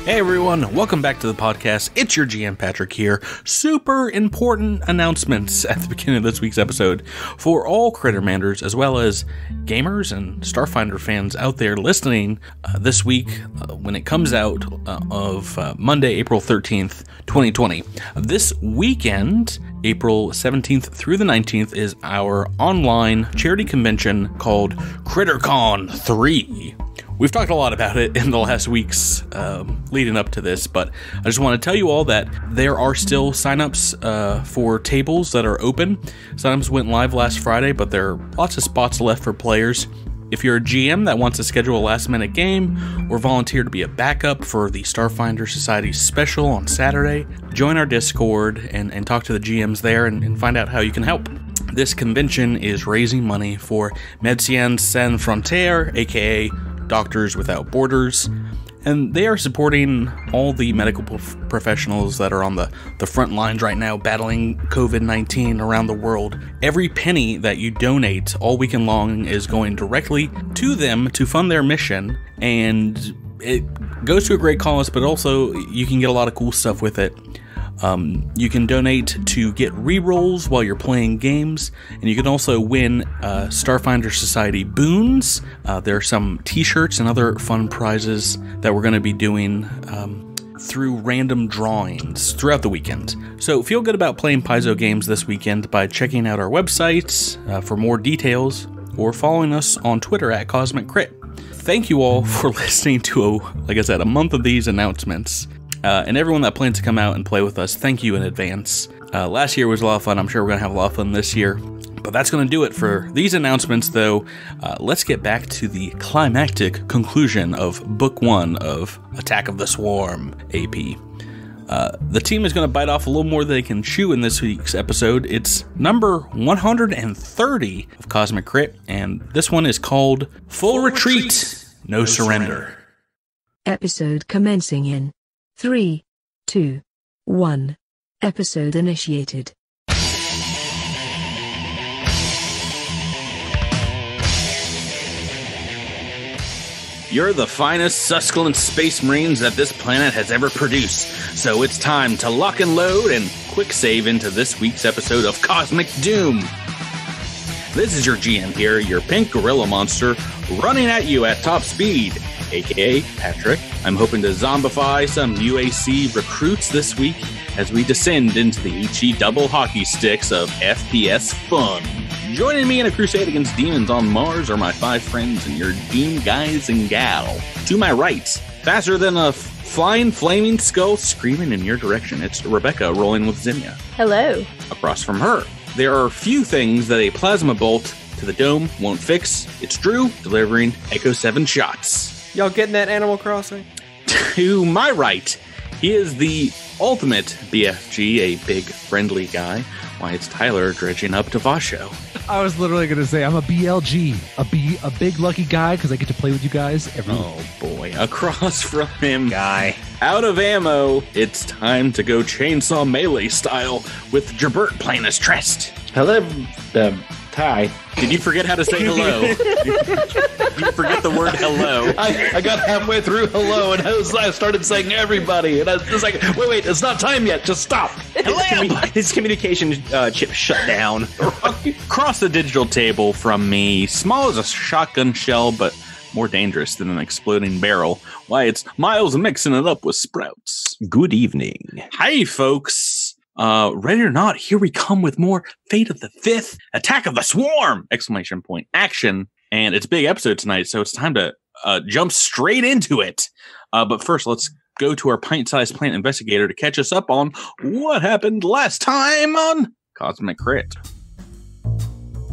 Hey everyone, welcome back to the podcast. It's your GM Patrick here. Super important announcements at the beginning of this week's episode for all Crittermanders, as well as gamers and Starfinder fans out there listening this week when it comes out of Monday, April 13th, 2020. This weekend, April 17th through the 19th, is our online charity convention called CritterCon 3. We've talked a lot about it in the last weeks leading up to this, but I just want to tell you all that there are still signups for tables that are open. Signups went live last Friday, but there are lots of spots left for players. If you're a GM that wants to schedule a last-minute game or volunteer to be a backup for the Starfinder Society special on Saturday, join our Discord and talk to the GMs there and find out how you can help. This convention is raising money for Médecins Sans Frontières, aka Doctors Without Borders, and they are supporting all the medical professionals that are on the front lines right now battling COVID-19 around the world. Every penny that you donate all weekend long is going directly to them to fund their mission, and it goes to a great cause, but also you can get a lot of cool stuff with it. You can donate to get rerolls while you're playing games, and you can also win Starfinder Society boons. There are some t-shirts and other fun prizes that we're going to be doing through random drawings throughout the weekend. So feel good about playing Paizo games this weekend by checking out our website for more details or following us on Twitter at Cosmic Crit. Thank you all for listening to, like I said, a month of these announcements. And everyone that plans to come out and play with us, thank you in advance. Last year was a lot of fun. I'm sure we're going to have a lot of fun this year. But that's going to do it for these announcements, though. Let's get back to the climactic conclusion of Book 1 of Attack of the Swarm AP. The team is going to bite off a little more than they can chew in this week's episode. It's number 130 of Cosmic Crit, and this one is called Full Retreat, No Surrender. Episode commencing in 3, 2, 1. Episode initiated. You're the finest Suskillon Space Marines that this planet has ever produced, so it's time to lock and load and quick save into this week's episode of Cosmic Doom. This is your GM here, your pink gorilla monster, running at you at top speed, aka Patrick. I'm hoping to zombify some UAC recruits this week as we descend into the HE double hockey sticks of FPS fun. Joining me in a crusade against demons on Mars are my 5 friends and your Doom guys and gal. To my right, faster than a flying flaming skull screaming in your direction, it's Rebecca rolling with Zinnia. Hello. Across from her, there are few things that a plasma bolt to the dome won't fix. It's Drew, delivering Echo 7 shots. Y'all getting that Animal Crossing? To my right, he is the ultimate BFG, a big friendly guy. Why, it's Tyler dredging up to Vasho. I was literally going to say I'm a BLG, a big lucky guy because I get to play with you guys every week. Oh boy, across from him, guy, out of ammo, it's time to go chainsaw melee style with Jabert playing as Trest. Hello, Ty. Did you forget how to say hello? You forget the word hello. I got halfway through hello, and I started saying everybody, and I was like, wait, it's not time yet. Just stop. His communication chip shut down. Across the digital table from me, small as a shotgun shell, but more dangerous than an exploding barrel. Why, it's Miles mixing it up with Sprouts. Good evening. Hey, folks. Ready or not, here we come with more Fate of the Fifth, Attack of the Swarm! Exclamation point. Action. And it's a big episode tonight, so it's time to jump straight into it. But first, let's go to our pint-sized plant investigator to catch us up on what happened last time on Cosmic Crit.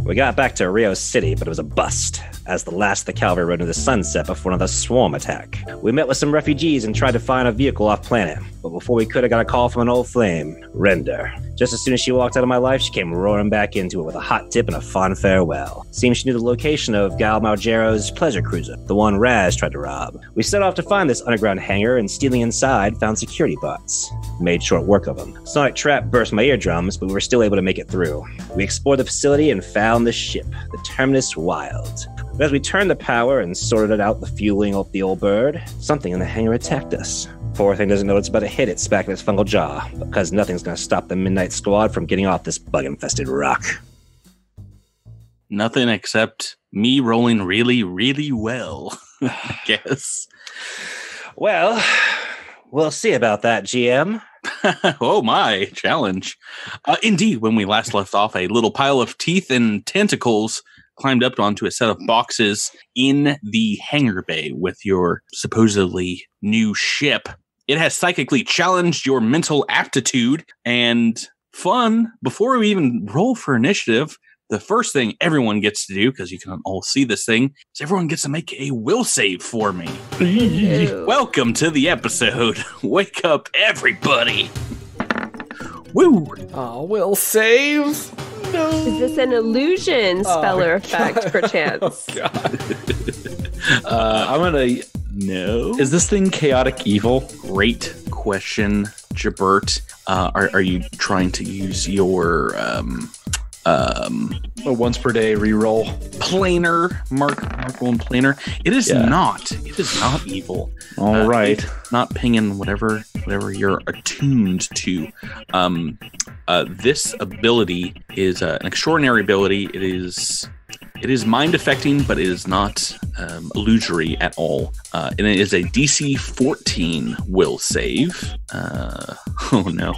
We got back to Rio City, but it was a bust, as the last of the cavalry rode into the sunset before another swarm attack. We met with some refugees and tried to find a vehicle off-planet, but before we could, I got a call from an old flame, Render. Just as soon as she walked out of my life, she came roaring back into it with a hot tip and a fond farewell. Seems she knew the location of Gal Malgero's pleasure cruiser, the one Raz tried to rob. We set off to find this underground hangar, and stealing inside, found security bots. Made short work of them. Sonic Trap burst my eardrums, but we were still able to make it through. We explored the facility and found the ship, the Terminus Wild. But as we turned the power and sorted out the fueling of the old bird, something in the hangar attacked us. Poor thing doesn't know it's about to hit its back of its fungal jaw, because nothing's going to stop the Midnight Squad from getting off this bug-infested rock. Nothing except me rolling really, really well, I guess. Well, we'll see about that, GM. Oh my, challenge. Indeed, when we last left off, a little pile of teeth and tentacles climbed up onto a set of boxes in the hangar bay with your supposedly new ship. It has psychically challenged your mental aptitude and fun. Before we even roll for initiative, the first thing everyone gets to do, because you can all see this thing, is everyone gets to make a will save for me. Welcome to the episode. Wake up, everybody. Woo! Oh, will save? No. Is this an illusion speller effect, perchance? God. I'm gonna. No. Is this thing chaotic evil? Great question, Jabert. Are you trying to use your A once per day reroll. planar Mark 1 planar? It is not. It is not evil. All right. It's not pinging whatever you're attuned to. This ability is an extraordinary ability. It is mind affecting, but it is not illusory at all. And it is a DC 14 will save. Oh no.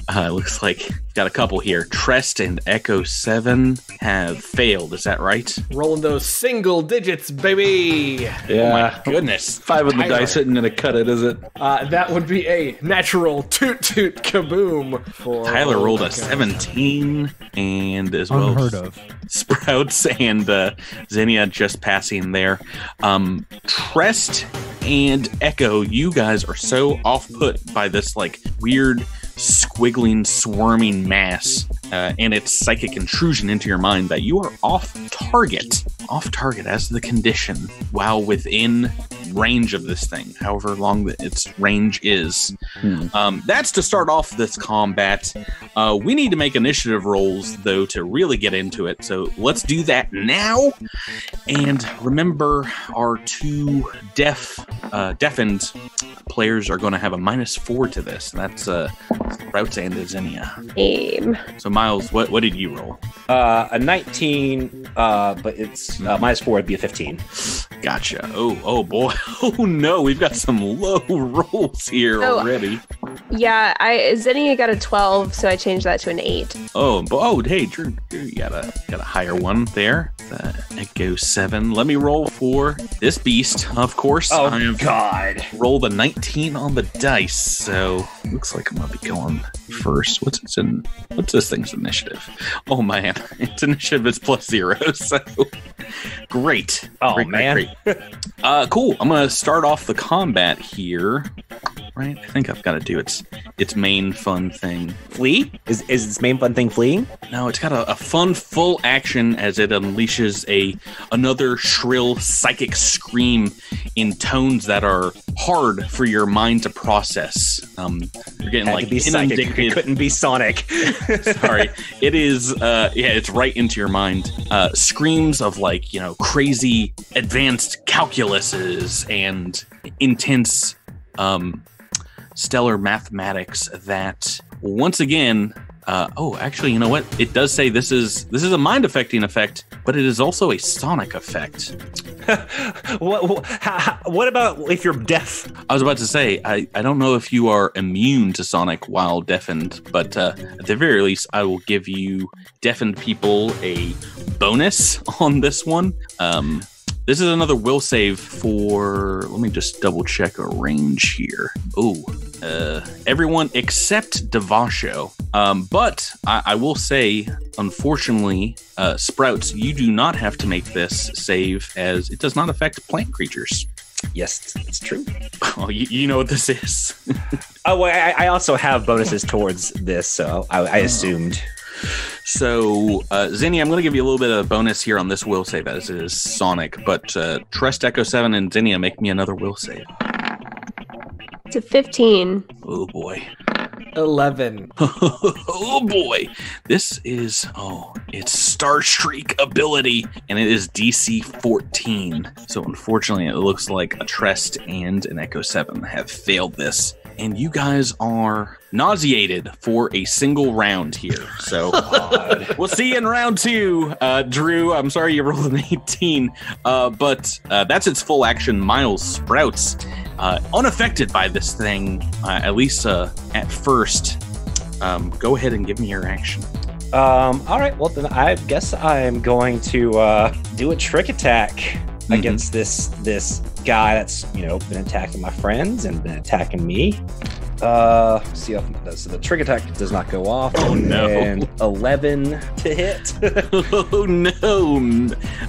It looks like you've got a couple here. Trest and Echo 7 have failed. Is that right? Rolling those single digits, baby. Yeah. Goodness. 5 on the Tyler. dice isn't gonna cut it, is it? That would be a natural toot toot kaboom for Tyler rolled a Okay. 17, and as well Unheard of. Sprouts and Xenia just passing there. Trest and Echo, you guys are so off-put by this like weird squiggling, swarming mass and its psychic intrusion into your mind that you are off target as the condition while within range of this thing, however long its range is. That's to start off this combat. We need to make initiative rolls, though, to really get into it. So let's do that now. And remember, our two deafened players are going to have a -4 to this. That's Sprouts and Xenia. Aim. So Miles, what did you roll? A 19, but it's -4 would be a 15. Gotcha. Oh boy. Oh no, we've got some low rolls here Oh. already. Yeah, Xenia got a 12, so I changed that to an 8. Hey, Drew, you got a higher one there. Echo 7. Let me roll for this beast. Of course, Oh, I have God. rolled a 19 on the dice, so looks like I'm gonna be going first. What's this thing's initiative? Oh man, its initiative is +0. So great. Oh, Great, man. great. Cool. I'm gonna start off the combat here. Right, I think I've got to do its main fun thing. Flee? Is its main fun thing fleeing? No, it's got a fun full action as it unleashes another shrill psychic scream in tones that are hard for your mind to process. You're getting Had like to be psychic. It inundated. couldn't be Sonic. Sorry, it is. It's right into your mind. Screams of crazy advanced calculuses and intense stellar mathematics that once again actually, you know what, it does say this is a mind affecting effect, but it is also a sonic effect. What about if you're deaf? I was about to say, I don't know if you are immune to sonic while deafened, but at the very least I will give you deafened people a bonus on this one. This is another will save for, let me just double check a range here. Everyone except Devasho. But I will say, unfortunately, Sprouts, you do not have to make this save as it does not affect plant creatures. Yes, it's true. Oh, you know what this is. I also have bonuses towards this, so I assumed. So, Xenia, I'm going to give you a little bit of bonus here on this will save as it is Sonic, but Trust Echo 7 and Xenia, make me another will save. It's a 15. Oh boy. 11. Oh boy. This is, it's Star Streak ability, and it is DC 14. So unfortunately, it looks like a Trest and an Echo 7 have failed this. and you guys are nauseated for a single round here. So we'll see you in round 2. Drew, I'm sorry you rolled an 18, but that's its full action. Miles sprouts, unaffected by this thing, at least at first. Go ahead and give me your action. All right. Well, then I guess I'm going to do a trick attack against this guy that's been attacking my friends and been attacking me. See how so the trick attack does not go off. Oh no! And 11 to hit. Oh no!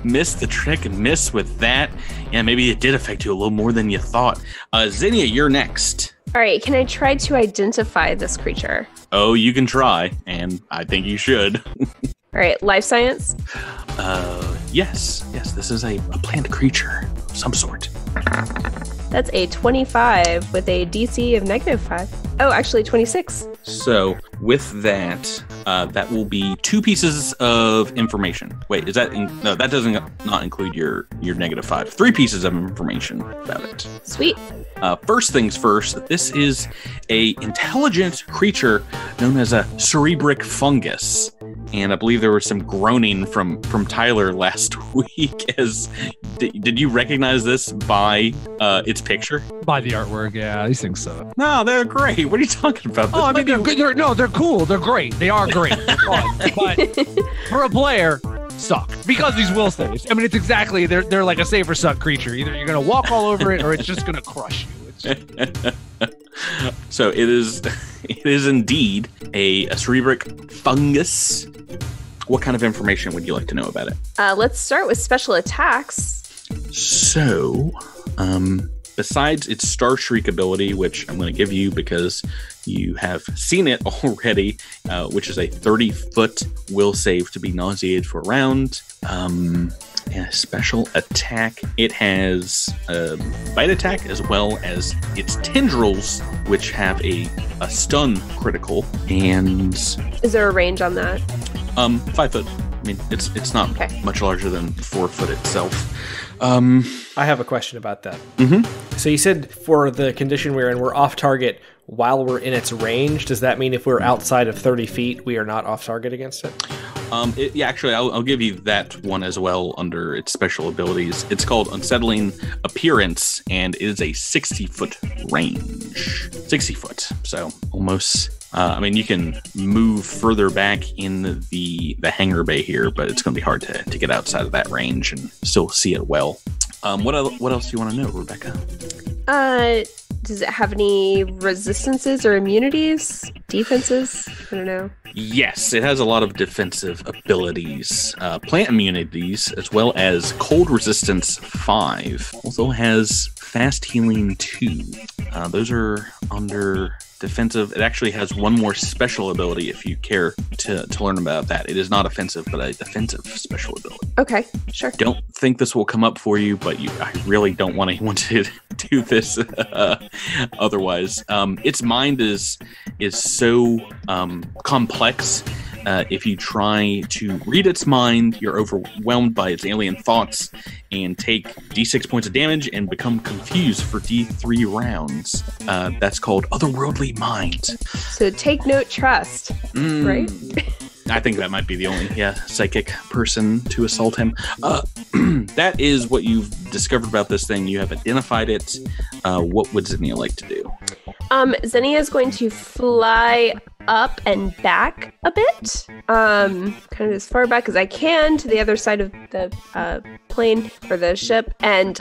Miss the trick and miss with that. Yeah, maybe it did affect you a little more than you thought. Zinnia, you're next. All right, can I try to identify this creature? Oh, you can try, and I think you should. All right, life science? Yes, this is a plant creature of some sort. That's a 25 with a DC of -5. Oh, actually 26. So with that, that will be 2 pieces of information. Wait, is that no? That doesn't not include your -5. 3 pieces of information about it. Sweet. First things first, this is a intelligent creature known as a cerebric fungus. And I believe there was some groaning from Tyler last week. Did you recognize this by its picture? By the artwork, yeah, these things suck. No, they're great. What are you talking about? Oh, I mean, they're good. They're cool. They're great. They are great. They're fun. But for a player, suck because these will saves. I mean, it's exactly they're like a save or suck creature. Either you're gonna walk all over it, or it's just gonna crush you. So it is indeed a cerebric fungus. What kind of information would you like to know about it? Let's start with special attacks. So, besides its Star Shriek ability, which I'm going to give you because you have seen it already, which is a 30-foot will save to be nauseated for a round. And a special attack. It has a bite attack as well as its tendrils, which have a stun critical. And is there a range on that? 5 foot. I mean, it's not much larger than 4 foot itself. I have a question about that. Mm-hmm. So you said for the condition we're in, we're off target while we're in its range. Does that mean if we're outside of 30 feet, we are not off target against it? Actually, I'll give you that one as well under its special abilities. It's called Unsettling Appearance, and it is a 60-foot range. 60 foot, so almost... I mean, you can move further back in the hangar bay here, but it's going to be hard to get outside of that range and still see it well. What else do you want to know, Rebecca? Does it have any resistances or immunities? Defenses? I don't know. Yes, it has a lot of defensive abilities. Plant immunities, as well as cold resistance 5. Also has fast healing 2. Those are under... defensive. It actually has one more special ability if you care to learn about that. It is not offensive, but a defensive special ability. Okay, sure. Don't think this will come up for you, but I really don't want anyone to do this otherwise. Its mind is so complex. If you try to read its mind, you're overwhelmed by its alien thoughts and take D6 points of damage and become confused for D3 rounds. That's called Otherworldly Mind. So take note, trust, right? I think that might be the only psychic person to assault him. That is what you've discovered about this thing. You have identified it. What would Zinnia like to do? Zinnia is going to fly up and back a bit, kind of as far back as I can to the other side of the plane or the ship, and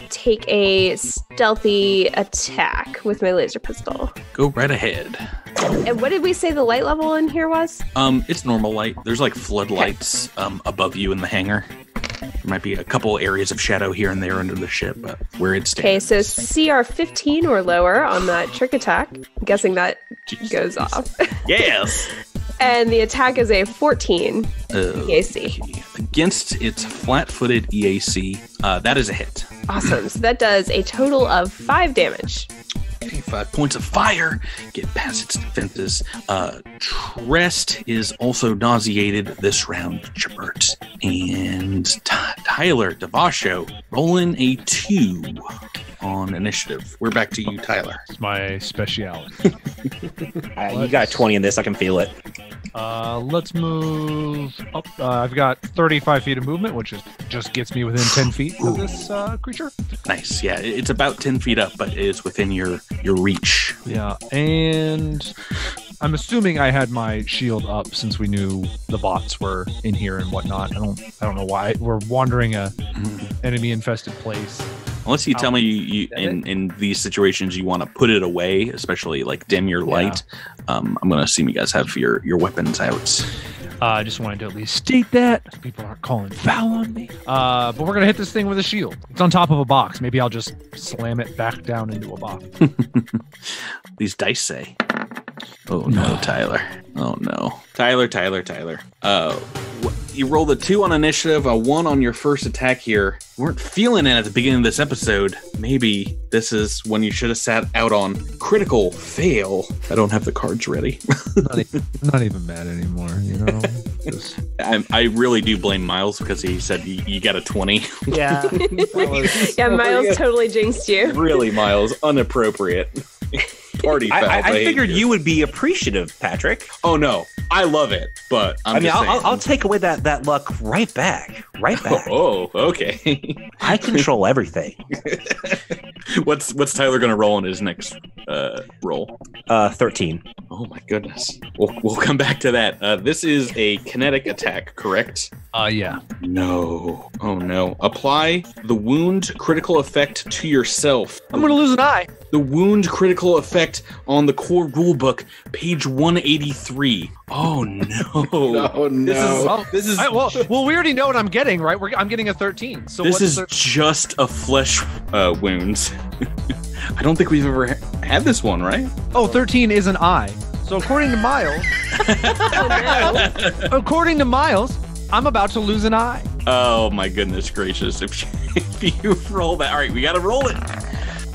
take a stealthy attack with my laser pistol. Go right ahead. And what did we say the light level in here was? It's normal light. There's like floodlights above you in the hangar. There might be a couple areas of shadow here and there under the ship, but where it stands. Okay, so CR 15 or lower on that trick attack. I'm guessing that goes off. Yes. And the attack is a 14 EAC. Against its flat-footed EAC, that is a hit. Awesome. So that does a total of 5 damage. Okay, 5 points of fire. Get past its defenses. Trest is also nauseated this round, Chibert. And Tyler Devasho rolling a 2. on initiative. We're back to you, Tyler. It's my speciality. You got 20 in this. I can feel it. Let's move up. I've got 35 feet of movement, which just gets me within 10 feet of this creature. Nice. Yeah, it's about 10 feet up, but it is within your reach. Yeah, and I'm assuming I had my shield up since we knew the bots were in here and whatnot. I don't know why we're wandering a enemy-infested place. Unless you tell me you in these situations you want to put it away, especially like dim your light. I'm going to assume you guys have your weapons out. I just wanted to at least state that so people aren't calling foul on me. But we're going to hit this thing with a shield. It's on top of a box. Maybe I'll just slam it back down into a box. These dice say. Oh no, Tyler. Oh no. Tyler. You rolled a 2 on initiative, a 1 on your first attack here. You weren't feeling it at the beginning of this episode. Maybe this is when you should have sat out on critical fail. I don't have the cards ready. not even mad anymore, you know? I really do blame Miles because he said you got a 20. Yeah. Miles totally jinxed you. Really, Miles. Unappropriate. Party foul. I figured you would be appreciative, Patrick. Oh no, I love it, but I'll take away that luck right back. Oh, okay. I control everything. What's Tyler gonna roll on his next roll? 13. Oh my goodness. We'll come back to that. This is a kinetic attack, correct? Yeah. No. Oh no. Apply the wound critical effect to yourself. I'm gonna lose an eye. The wound critical effect on the core rulebook, page 183. Oh no! No. This is well, we already know what I'm getting, right? I'm getting a 13. So this is just a flesh wounds. I don't think we've ever had this one, right? Oh, 13 is an eye. So according to Miles, I'm about to lose an eye. Oh my goodness gracious! If you roll that, all right, we got to roll it.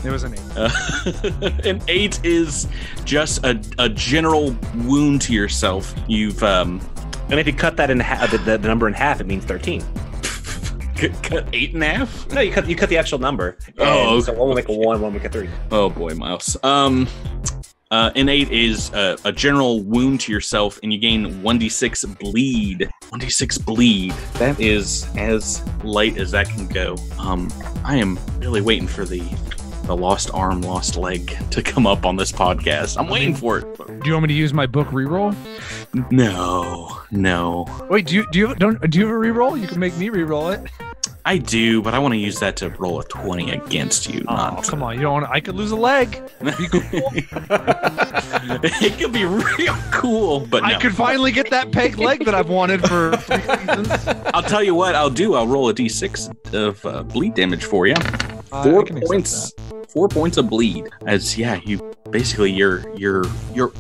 It was an 8. An 8 is just a general wound to yourself. You've and if you cut that in half, the number in half, it means 13. Cut 8 in half? No, you cut the actual number. Oh, so one will make a 1, one will make a 3. Oh boy, Miles. An 8 is a general wound to yourself, and you gain 1d6 bleed. 1d6 bleed. That is as light as that can go. I am really waiting for the lost arm, lost leg to come up on this podcast. I'm waiting for it. Do you want me to use my book reroll? No. Wait, do you have a reroll? You can make me reroll it. I do, but I want to use that to roll a 20 against you. Oh, come on. You don't want to, I could lose a leg. Be cool. It could be real cool, but no. I could finally get that peg leg that I've wanted for 3 seasons. I'll tell you what I'll do. I'll roll a d6 of bleed damage for you. 4 points. 4 points of bleed. As you basically your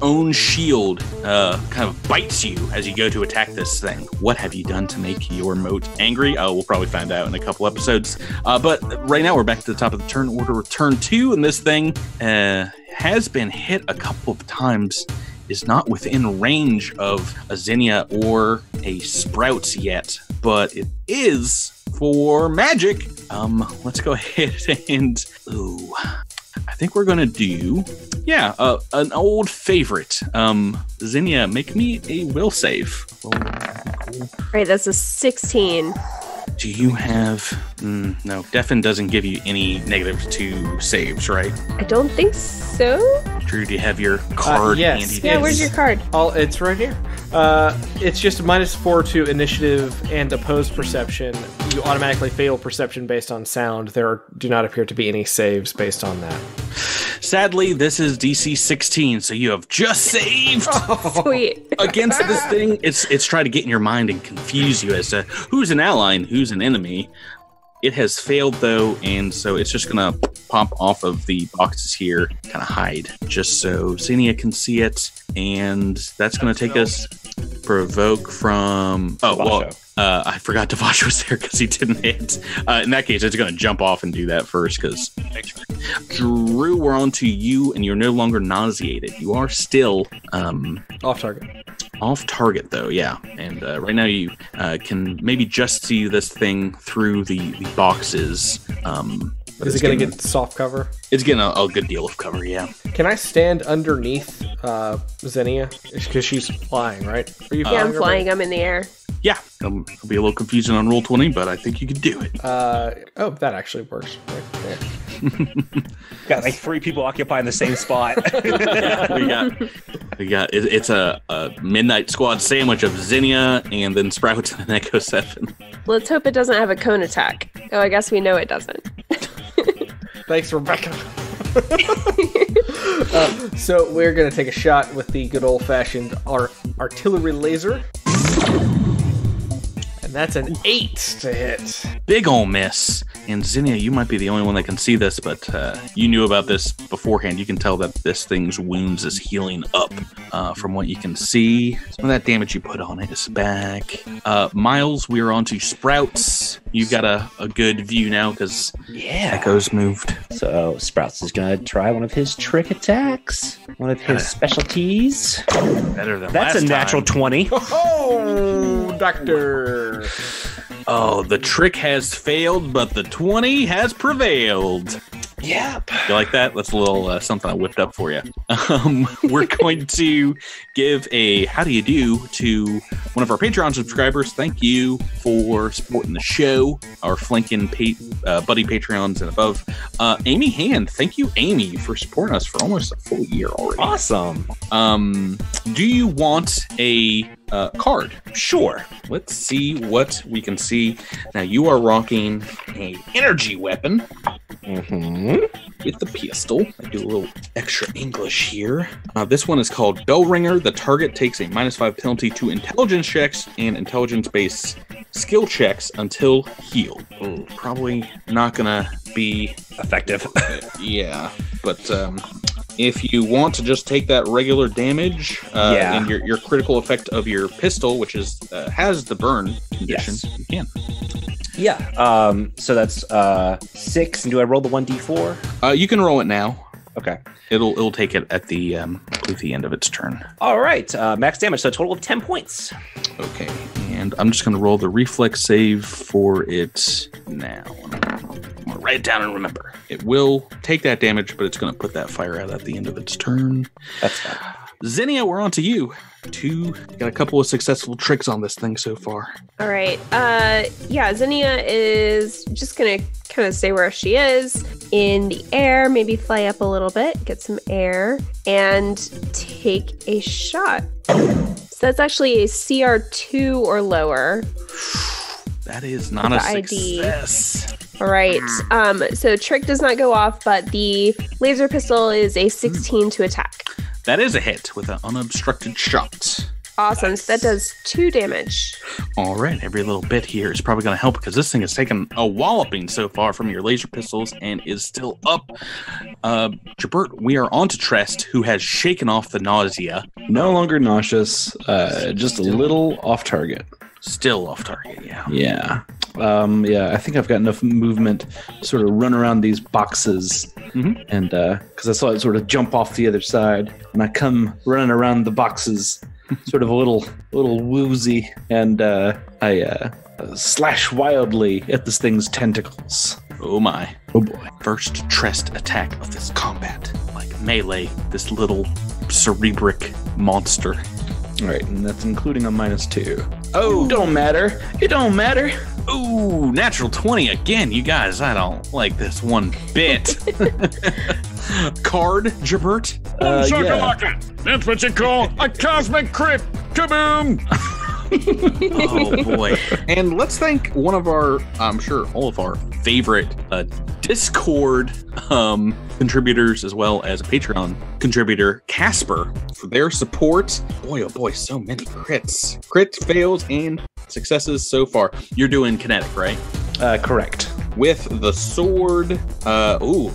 own shield kind of bites you as you go to attack this thing. What have you done to make your moat angry? We'll probably find out in a couple episodes. But right now we're back to the top of the turn order. Turn 2, and this thing has been hit a couple of times. Is not within range of a Zinnia or a Sprouts yet, but it is for magic. Let's go ahead and I think we're gonna do an old favorite. Zinnia, make me a will save. All right, that's a 16. Do you have no, Deafen doesn't give you any negative to saves, right? I don't think so. Drew, do you have your card yes. handy? Yeah, where's your card? It's right here. It's just -4 to initiative and opposed perception. You automatically fail perception based on sound. There do not appear to be any saves based on that. Sadly, this is DC 16, so you have just saved. Sweet. Against this thing. It's trying to get in your mind and confuse you as to who's an ally and who's an enemy. It has failed though, and so it's just gonna pop off of the boxes here, kind of hide, just so Zinnia can see it, and that's gonna take us provoke from. Oh well, I forgot Devash was there because he didn't hit. In that case, it's gonna jump off and do that first because. Drew, we're on to you, and you're no longer nauseated. You are still Off target. Off target, though, yeah. And right now you can maybe just see this thing through the boxes. Is it going to get soft cover? It's getting a good deal of cover, yeah. Can I stand underneath Xenia? Because she's flying, right? Are you Yeah, I'm flying. I'm in the air. Yeah, it'll be a little confusing on Roll20, but I think you can do it. Oh, that actually works right there. Got like 3 people occupying the same spot. we got it's a midnight squad sandwich of Zinnia and then Sprouts and an Echo 7. Let's hope it doesn't have a cone attack. Oh, I guess we know it doesn't. Thanks, Rebecca. So we're going to take a shot with the good old-fashioned artillery laser. And that's an 8 to hit. Big ol' miss. And Zinnia, you might be the only one that can see this, but you knew about this beforehand. You can tell that this thing's wounds is healing up from what you can see. Some of that damage you put on it is back. Miles, we're on to Sprouts. You've got a good view now because Echo's moved. So Sprouts is going to try one of his trick attacks. One of his specialties. Better than That's last a natural time. 20. Oh, Doctor. Oh, the trick has failed, but the 20 has prevailed. Yep. You like that? That's a little something I whipped up for you. We're going to give a how do you do to one of our Patreon subscribers. Thank you for supporting the show, our flanking buddy Patreons and above. Amy Hand, thank you, Amy, for supporting us for almost a full year already. Awesome. Do you want a card? Sure. Let's see what we can see. Now, you are rocking a energy weapon. With the pistol. I do a little extra English here. This one is called Bell Ringer. The target takes a -5 penalty to intelligence checks and intelligence-based skill checks until healed. Probably not gonna be effective. Yeah, but if you want to just take that regular damage and your critical effect of your pistol, which is has the burn condition, you can. Yeah. So that's 6. And do I roll the 1d4? You can roll it now. Okay. It'll take it at the end of its turn. All right. Max damage. So a total of 10 points. Okay. And I'm just going to roll the reflex save for it now. I'm going to write it down and remember. It will take that damage, but it's going to put that fire out at the end of its turn. That's fine. Zinnia, we're on to you. Got a couple of successful tricks on this thing so far. All right. Zinnia is just going to kind of stay where she is in the air, maybe fly up a little bit, get some air, and take a shot. So that's actually a CR2 or lower. That is not a success. All right. So trick does not go off, but the laser pistol is a 16 to attack. That is a hit with an unobstructed shot. Awesome. Nice. So that does 2 damage. All right. Every little bit here is probably going to help because this thing has taken a walloping so far from your laser pistols and is still up. Jabert, we are on to Trest, who has shaken off the nausea. No longer nauseous, just a little off target. Still off target, yeah. Yeah. I think I've got enough movement to sort of run around these boxes. And because I saw it sort of jump off the other side, and I come running around the boxes, sort of a little woozy, and I slash wildly at this thing's tentacles. Oh my. Oh boy. First Trest attack of this combat. Like melee, this little cerebric monster. All right, and that's including a -2. Oh, don't matter. It don't matter. Ooh, natural 20 again. You guys, I don't like this one bit. Card, Jabert? Yeah. That's what you call a cosmic crit. Kaboom! Oh boy. And let's thank one of our, I'm sure all of our favorite Discord contributors, as well as a Patreon contributor, Casper, for their support. Boy, oh boy, so many crits. Crits, fails, and successes so far. You're doing kinetic, right? Correct. With the sword,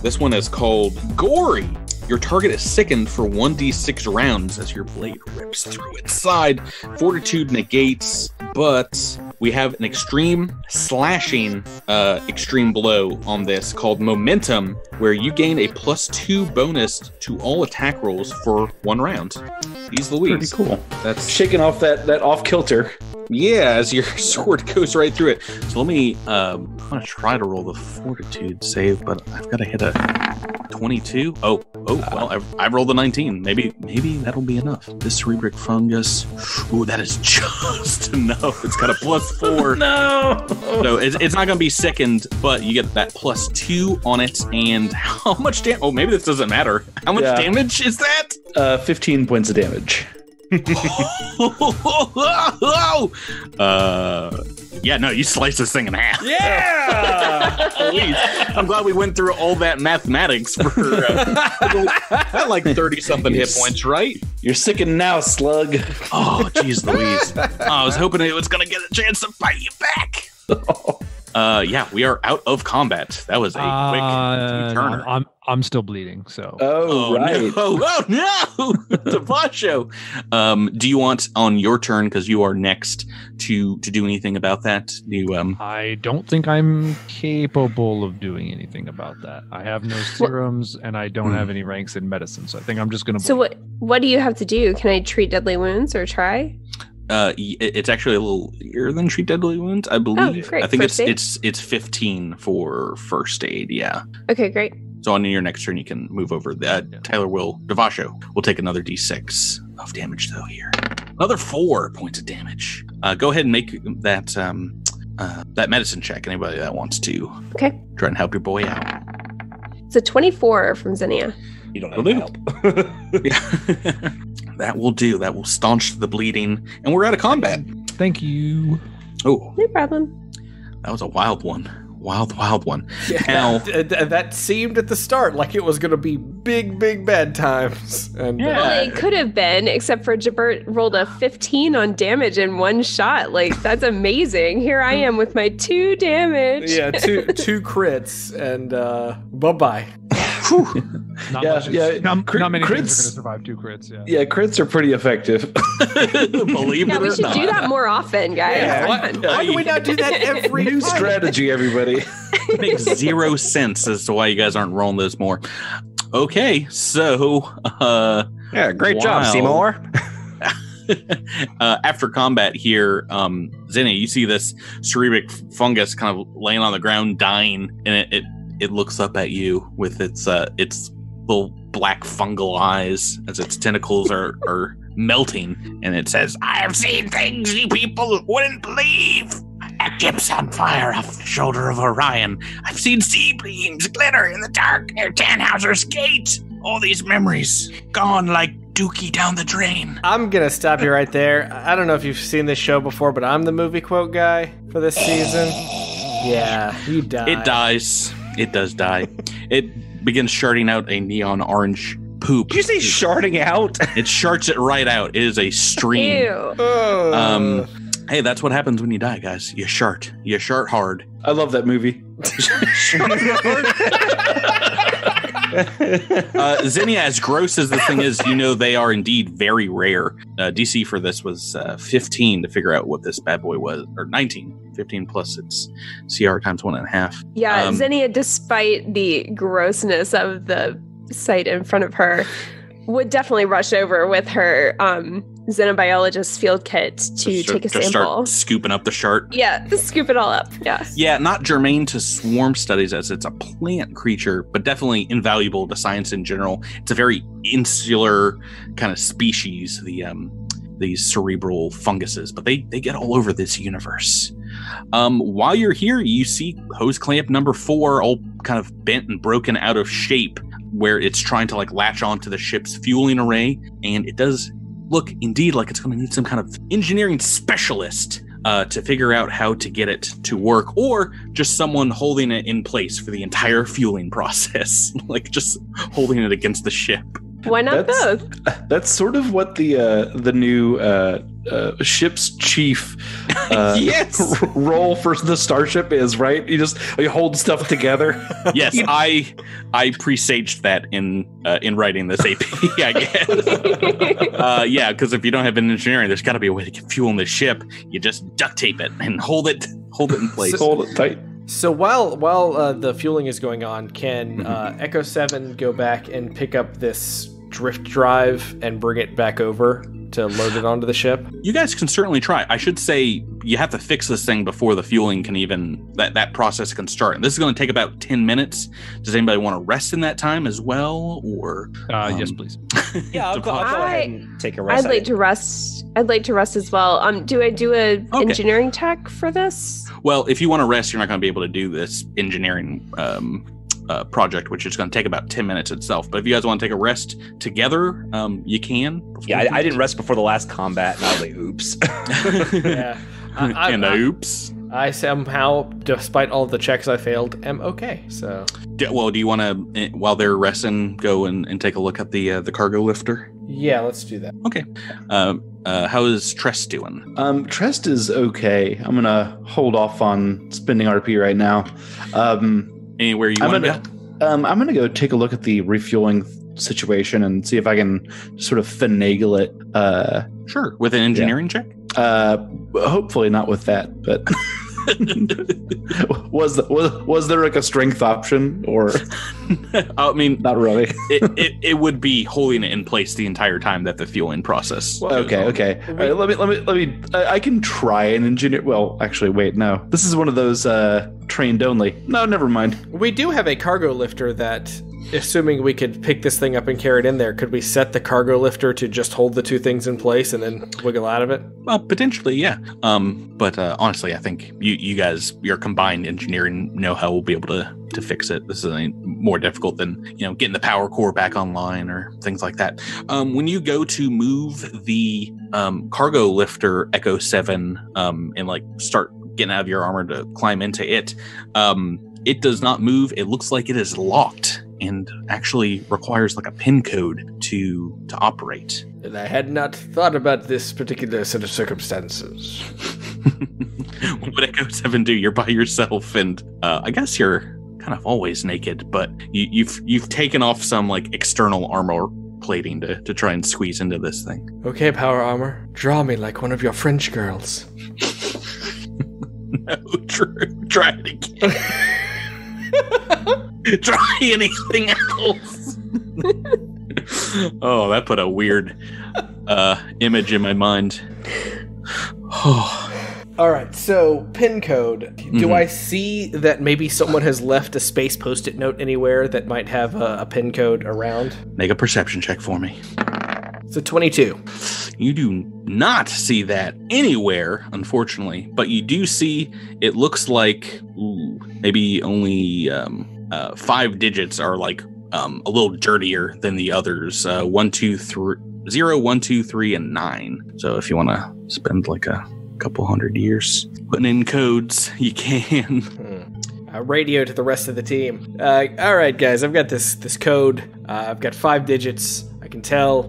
this one is called Gory. Your target is sickened for 1d6 rounds as your blade rips through its side. Fortitude negates, but we have an extreme slashing extreme blow on this called Momentum, where you gain a +2 bonus to all attack rolls for 1 round. Jeez Louise. Pretty cool. That's Shaking off that off kilter. Yeah, as your sword goes right through it. So let me, I'm going to try to roll the fortitude save, but I've got to hit a 22. Oh, well, I've rolled a 19. Maybe that'll be enough. This cerebric fungus, ooh, that is just enough. It's got a +4. No! So it's not going to be sickened, but you get that +2 on it. And how much damage? Oh, maybe this doesn't matter. How much damage is that? 15 points of damage. Yeah, no, you slice this thing in half. Yeah! Please. I'm glad we went through all that mathematics for like 30-something hit points, right? You're sickened now, slug. Oh, jeez Louise. I was hoping it was going to get a chance to fight you back. Yeah, we are out of combat. That was a quick turner. I'm still bleeding, so. Oh right. No. Oh no! Devasho. Do you want on your turn, because you are next, to do anything about that? I don't think I'm capable of doing anything about that. I have no serums, and I don't have any ranks in medicine, so I think I'm just gonna. So what do you have to do? Can I treat deadly wounds or try? It's actually a little easier than treat deadly wounds, I believe. Oh, great. I think First aid? it's 15 for first aid. Yeah. Okay, great. So on your next turn, you can move over. Tyler Devasho will take another d6 of damage, though, here. Another 4 points of damage. Go ahead and make that medicine check, anybody that wants to. Okay. Try and help your boy out. It's a 24 from Zinnia. You don't have to help. Yeah. That will do. That will staunch the bleeding. And we're out of combat. Thank you. Oh. No problem. That was a wild one. Wild one. Yeah, Now, that seemed at the start like it was going to be big bad times. And, Well, it could have been, except for Jabert rolled a 15 on damage in one shot. Like, that's amazing. Here I am with my 2 damage. Yeah, two crits, and bye-bye. Not many things are going to survive 2 crits. Yeah, crits are pretty effective. believe Yeah, it we or should not. do that more often, guys. Yeah, Come on. why do we not do that every New time? strategy, everybody. Makes 0 sense as to why you guys aren't rolling those more. Okay, so Yeah, great job, wow. Seymour. After combat here, Zinnia, you see this cerebric fungus kind of laying on the ground, dying, and it looks up at you with its little black fungal eyes as its tentacles are melting, and it says, "I have seen things you people wouldn't believe. A ship's on fire off the shoulder of Orion. I've seen sea beams glitter in the dark near Tannhauser's Gate. All these memories gone like dookie down the drain." I'm going to stop you right there. I don't know if you've seen this show before, but I'm the movie quote guy for this season. Yeah, you die. It dies. It does die. It begins sharding out a neon orange poop. Did you say sharding out? It sharts it right out. It is a stream. Ew. Hey, that's what happens when you die, guys. You shart. You shart hard. I love that movie. Zinnia, as gross as this thing is, you know they are indeed very rare. DC for this was 15 to figure out what this bad boy was, or 19. 15 plus its CR times 1.5. Yeah, Zinnia, despite the grossness of the sight in front of her, would definitely rush over with her xenobiologist field kit to take a sample. Start scooping up the shart. Yeah, just scoop it all up. Yeah. Yeah, not germane to swarm studies as it's a plant creature, but definitely invaluable to science in general. It's a very insular kind of species, these cerebral funguses, but they get all over this universe. While you're here, you see hose clamp number 4 all kind of bent and broken out of shape, where it's trying to like latch onto the ship's fueling array, and it does look indeed like it's going to need some kind of engineering specialist to figure out how to get it to work, or just someone holding it in place for the entire fueling process, like just holding it against the ship. Why not both? That's sort of what the new ship's chief Yes. role for the starship is, right? You hold stuff together. Yes, I presaged that in writing this AP, I guess. Yeah, because if you don't have an engineering, there's got to be a way to get fuel in the ship. You just duct tape it and hold it in place. Hold it tight. So while the fueling is going on, can Echo 7 go back and pick up this drift drive and bring it back over to load it onto the ship? You guys can certainly try. I should say you have to fix this thing before the fueling can even, that process can start. And this is going to take about 10 minutes. Does anybody want to rest in that time as well? Or yes, please. Yeah, I'll go ahead and take a rest. I'd like to rest. I'd like to rest as well. Do I do a engineering check for this? Well, if you want to rest, you're not going to be able to do this engineering project, which is going to take about 10 minutes itself. But if you guys want to take a rest together, you can. Yeah, I didn't rest before the last combat, and I was like, oops. Yeah. Oops. I somehow, despite all the checks I failed, am okay. So, do you want to, while they're resting, go and take a look at the cargo lifter? Yeah, let's do that. Okay. How is Trest doing? Trest is okay. I'm gonna hold off on spending RP right now. Anywhere you want to go? I'm gonna go take a look at the refueling situation and see if I can sort of finagle it. Sure. With an engineering check? Hopefully not with that, but was there like a strength option, or? I mean, not really. it would be holding it in place the entire time that the fueling process. Okay. All right, let me. I can try and engineer. Well, actually, wait. No, this is one of those trained only. No, never mind. We do have a cargo lifter that, assuming we could pick this thing up and carry it in there, could we set the cargo lifter to just hold the two things in place and then wiggle out of it? Well, potentially, yeah. But honestly, I think you guys, your combined engineering know-how will be able to fix it. This is more difficult than, getting the power core back online or things like that. When you go to move the cargo lifter Echo 7 and start getting out of your armor to climb into it, it does not move. It looks like it is locked and actually requires like a pin code to operate. And I had not thought about this particular set of circumstances. What would Echo 7 do? You're by yourself, and I guess you're kind of always naked, but you've taken off some like external armor plating to try and squeeze into this thing. Okay, power armor, draw me like one of your French girls. No, true. Try it again. Try anything else. Oh, that put a weird image in my mind. All right, so pin code. Do I see that maybe someone has left a space post-it note anywhere that might have a pin code around? Make a perception check for me. It's a 22. You do not see that anywhere, unfortunately, but you do see it looks like maybe only 5 digits are like a little dirtier than the others. 1, 2, 3, 0, 1, 2, 3, and 9. So if you want to spend like a couple hundred years putting in codes, you can. Radio to the rest of the team. All right, guys, I've got this code. I've got 5 digits. I can tell.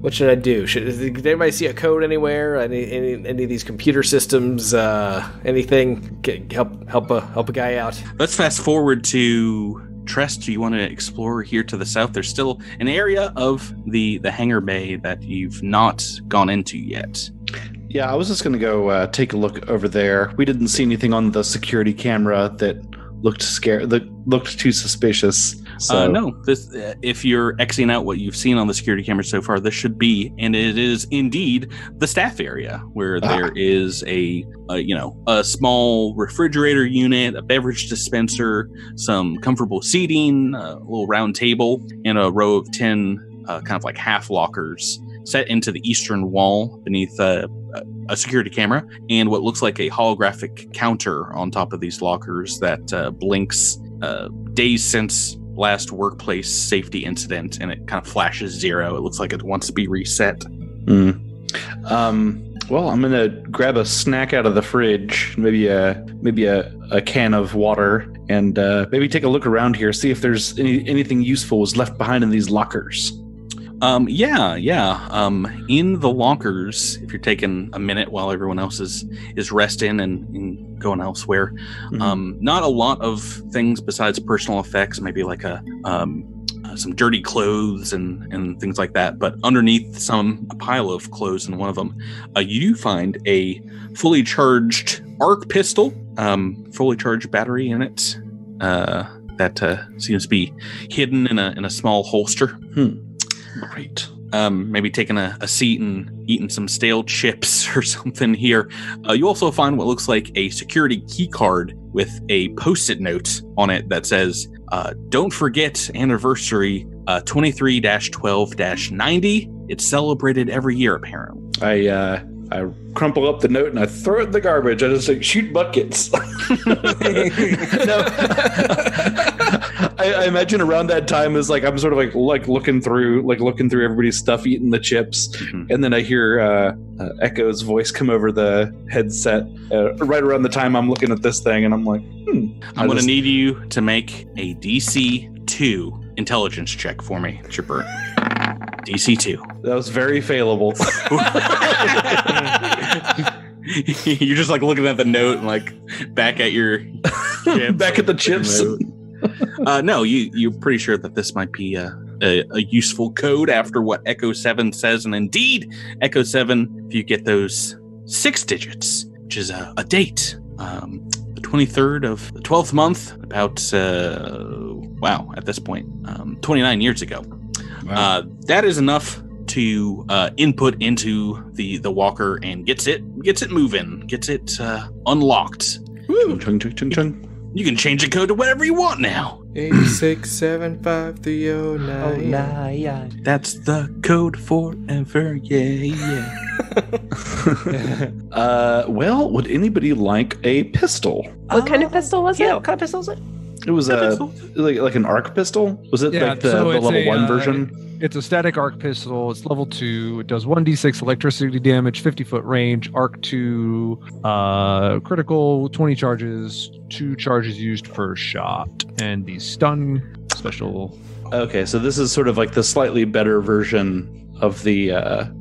What should I do? Did anybody see a code anywhere? Any of these computer systems? Anything? Help a guy out. Let's fast forward to Trest. Do you want to explore here to the south? There's still an area of the hangar bay that you've not gone into yet. Yeah, I was just going to go take a look over there. We didn't see anything on the security camera that looked too suspicious. So. No, this if you're Xing out what you've seen on the security camera so far, this should be, and it is indeed the staff area where there is a small refrigerator unit, a beverage dispenser, some comfortable seating, a little round table, and a row of 10 kind of like half lockers set into the eastern wall beneath a security camera, and what looks like a holographic counter on top of these lockers that blinks days since last workplace safety incident, and it kind of flashes 0. It looks like it wants to be reset. Well, I'm gonna grab a snack out of the fridge, maybe a can of water, and maybe take a look around here, see if there's anything useful was left behind in these lockers. Yeah. In the lockers, if you're taking a minute while everyone else is resting and going elsewhere, not a lot of things besides personal effects, maybe like some dirty clothes and things like that. But underneath a pile of clothes in one of them, you do find a fully charged arc pistol fully charged battery in it. That seems to be hidden in a small holster. Great. Maybe taking a seat and eating some stale chips or something here. You also find what looks like a security key card with a post-it note on it that says, don't forget anniversary 23-12-90. It's celebrated every year, apparently. I crumple up the note and I throw it in the garbage. I just say, shoot buckets. I imagine around that time is like I'm sort of like looking through everybody's stuff, eating the chips, and then I hear Echo's voice come over the headset right around the time I'm looking at this thing, and I'm like, I'm going to need you to make a DC 2 intelligence check for me, Chipper. DC 2. That was very failable. You're just like looking at the note and like back at your chips. Back at the chips. No, you're pretty sure that this might be a useful code after what Echo 7 says. And indeed, Echo 7, if you get those 6 digits, which is a date, the 23rd of the 12th month, about, at this point, 29 years ago. Wow. That is enough to input into the walker and gets it moving, gets it unlocked. Woo. Chung, chung, chung, chung. You can change the code to whatever you want now. 8675309. That's the code forever. Yeah. Well, would anybody like a pistol? What kind of pistol was it? Yeah, what kind of pistol is it? It was like an arc pistol. Was it like the level 1 version? It's a static arc pistol. It's level 2. It does 1d6 electricity damage, 50-foot range, arc 2, critical, 20 charges, 2 charges used per shot, and the stun special. Okay, so this is sort of like the slightly better version of the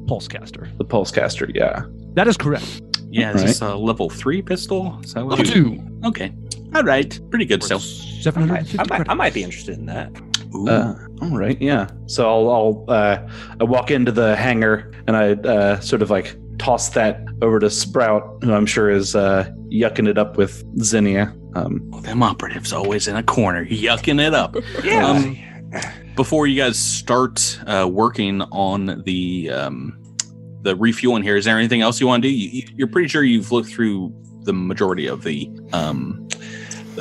pulse caster. The pulse caster, yeah. That is correct. Yeah, is this a level 3 pistol? Is that level 2. Okay. All right. Pretty good stuff. 750 I might be interested in that. All right, yeah. So I walk into the hangar and I sort of like toss that over to Sprout, who I'm sure is yucking it up with Zinnia. Them operatives always in a corner, yucking it up. Yeah. Before you guys start working on the refueling here, is there anything else you want to do? You're pretty sure you've looked through the majority of the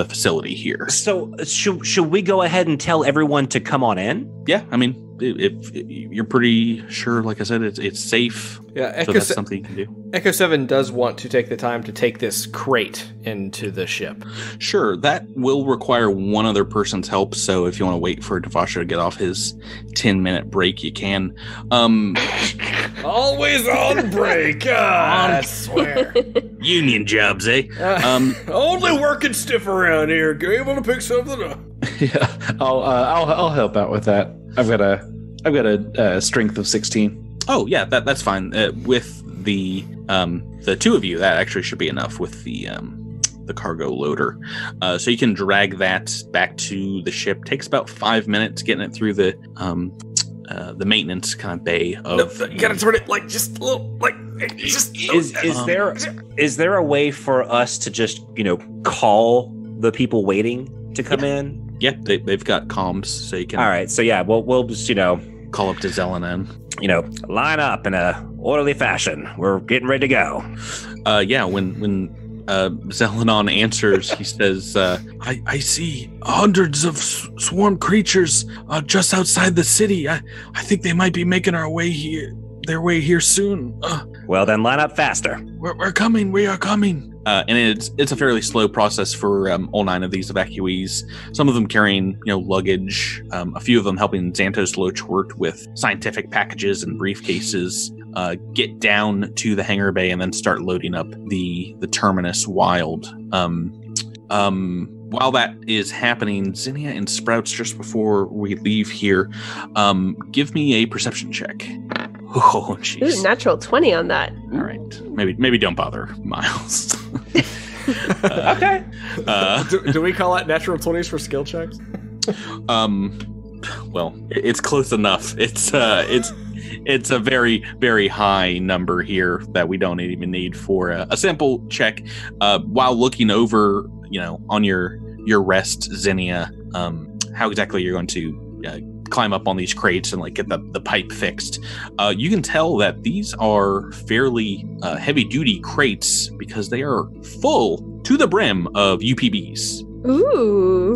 facility here. So should we go ahead and tell everyone to come on in? Yeah, I mean, if you're pretty sure, like I said, it's safe. Yeah, so that's something you can do. Echo 7 does want to take the time to take this crate into the ship. Sure, that will require one other person's help, so if you want to wait for Devasha to get off his 10-minute break, you can. Always on break, I swear. Union jobs, eh? Only working stiff around here. Able to pick something up. Yeah, I'll help out with that. I've got a strength of 16. Oh yeah, that's fine. With the 2 of you, that actually should be enough with the cargo loader. So you can drag that back to the ship. Takes about 5 minutes getting it through the maintenance kind of bay of. No, you gotta turn it like just a little like. Is there a way for us to just call the people waiting to come in? Yeah, they've got comms, so you can. All right, so yeah, we'll just call up to Zelenon. Line up in a orderly fashion. We're getting ready to go. Yeah, when Zelenon answers, he says, I see hundreds of swarm creatures just outside the city. I think they might be making their way here soon. Well, then line up faster. We're coming. We are coming. And it's a fairly slow process for all 9 of these evacuees. Some of them carrying luggage. A few of them helping Xantos Lochwort with scientific packages and briefcases. Get down to the hangar bay and then start loading up the Terminus Wild. While that is happening, Zinnia and Sprouts, just before we leave here, give me a perception check. Oh, jeez. Ooh, natural 20 on that. All right. Maybe don't bother, Miles. Okay. Do we call out natural 20s for skill checks? well, it's close enough. It's a very, very high number here that we don't even need for a simple check. While looking over, on your rest, Zinnia, how exactly you're going to climb up on these crates and get the pipe fixed. You can tell that these are fairly heavy duty crates because they are full to the brim of UPBs. Ooh.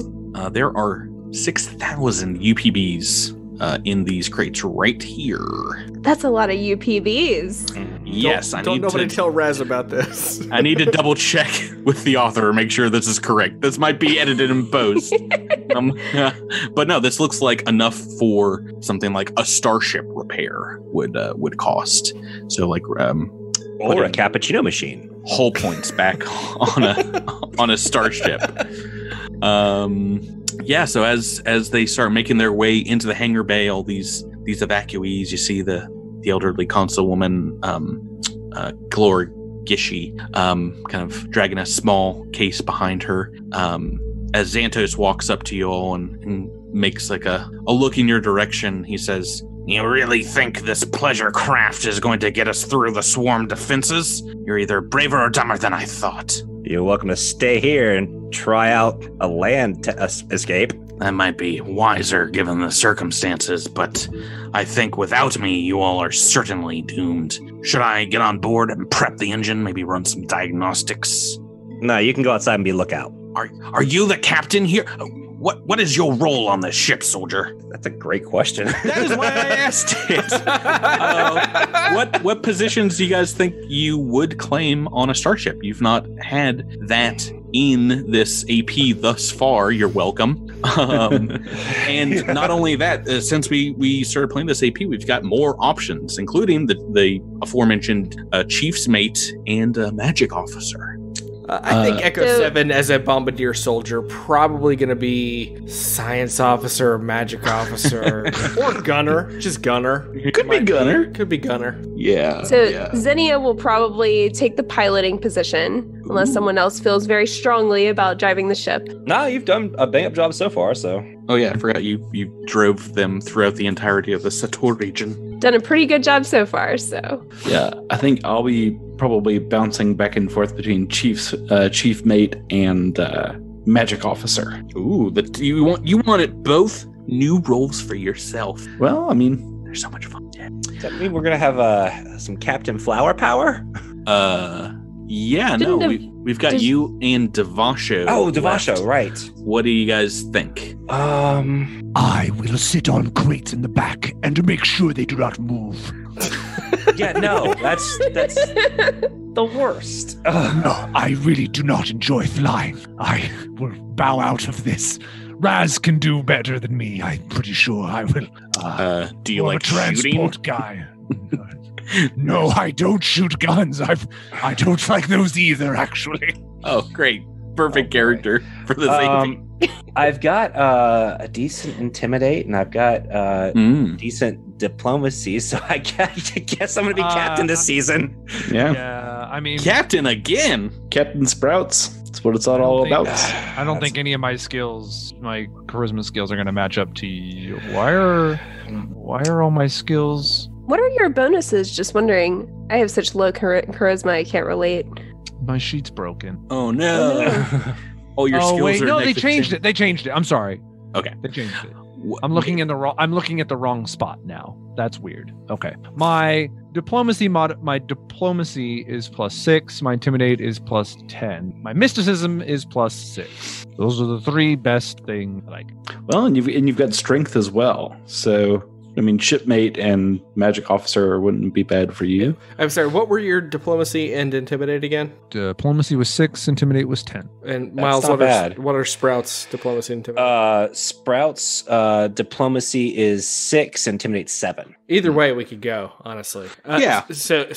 There are 6,000 UPBs in these crates right here. That's a lot of UPBs. Yes, don't nobody tell Raz about this. I need to double check with the author, make sure this is correct. This might be edited in post. But no, this looks like enough for something like a starship repair would cost. So or a cappuccino machine. Hull points back on a starship. So as they start making their way into the hangar bay, all these evacuees, you see the elderly consulwoman, Glor Gishi, kind of dragging a small case behind her. As Xantos walks up to you all and makes a look in your direction, he says, "You really think this pleasure craft is going to get us through the swarm defenses? You're either braver or dumber than I thought." You're welcome to stay here and try out a land escape. That might be wiser given the circumstances, but I think without me, you all are certainly doomed. Should I get on board and prep the engine, maybe run some diagnostics? No, you can go outside and be lookout. Are you the captain here? What is your role on this ship, soldier? That's a great question. That is why I asked it. What positions do you guys think you would claim on a starship? You've not had that in this AP thus far. You're welcome. And not only that, since we started playing this AP, we've got more options, including the aforementioned chief's mate and magic officer. I think Echo 7 as a bombardier soldier probably going to be science officer, magic officer, or gunner. Just gunner. Could be gunner. Could be gunner. Yeah. So Xenia will probably take the piloting position unless someone else feels very strongly about driving the ship. No, you've done a bang-up job so far, so. Oh yeah, I forgot you drove them throughout the entirety of the Sator region. Done a pretty good job so far, so. Yeah, I think I'll be probably bouncing back and forth between chief mate and magic officer. Ooh, you wanted both new roles for yourself. Well, I mean, they're so much fun. Yeah. Does that mean we're gonna have some Captain Flower power? Yeah, no, we've got you and Devasho. Oh, Devasho, right. What do you guys think? I will sit on crates in the back and make sure they do not move. Yeah, no, that's the worst. No, I really do not enjoy flying. I will bow out of this. Raz can do better than me. I'm pretty sure I will. Do you like a transport shooting? guy? No, I don't shoot guns. I don't like those either, actually. Oh, great. Perfect character for the AP. I've got a decent intimidate, and I've got decent diplomacy, so I guess I'm going to be captain this season. Yeah, I mean... Captain again? Captain Sprouts. That's what it's all about. I don't think any of my skills, my charisma skills, are going to match up to you. Why are all my skills... What are your bonuses? Just wondering. I have such low charisma, I can't relate. My sheet's broken. Oh no! All your skills wait, are no, they changed it. They changed it. I'm sorry. Okay, they changed it. I'm looking at the wrong spot now. That's weird. Okay, my diplomacy is +6. My intimidate is +10. My mysticism is +6. Those are the three best things that I can. Well, and you've got strength as well. So. I mean, shipmate and magic officer wouldn't be bad for you. I'm sorry, what were your diplomacy and intimidate again? Diplomacy was 6, intimidate was 10. And Miles, what are Sprout's diplomacy and intimidate? Sprout's diplomacy is 6, intimidate 7. Either way, we could go, honestly. Yeah. So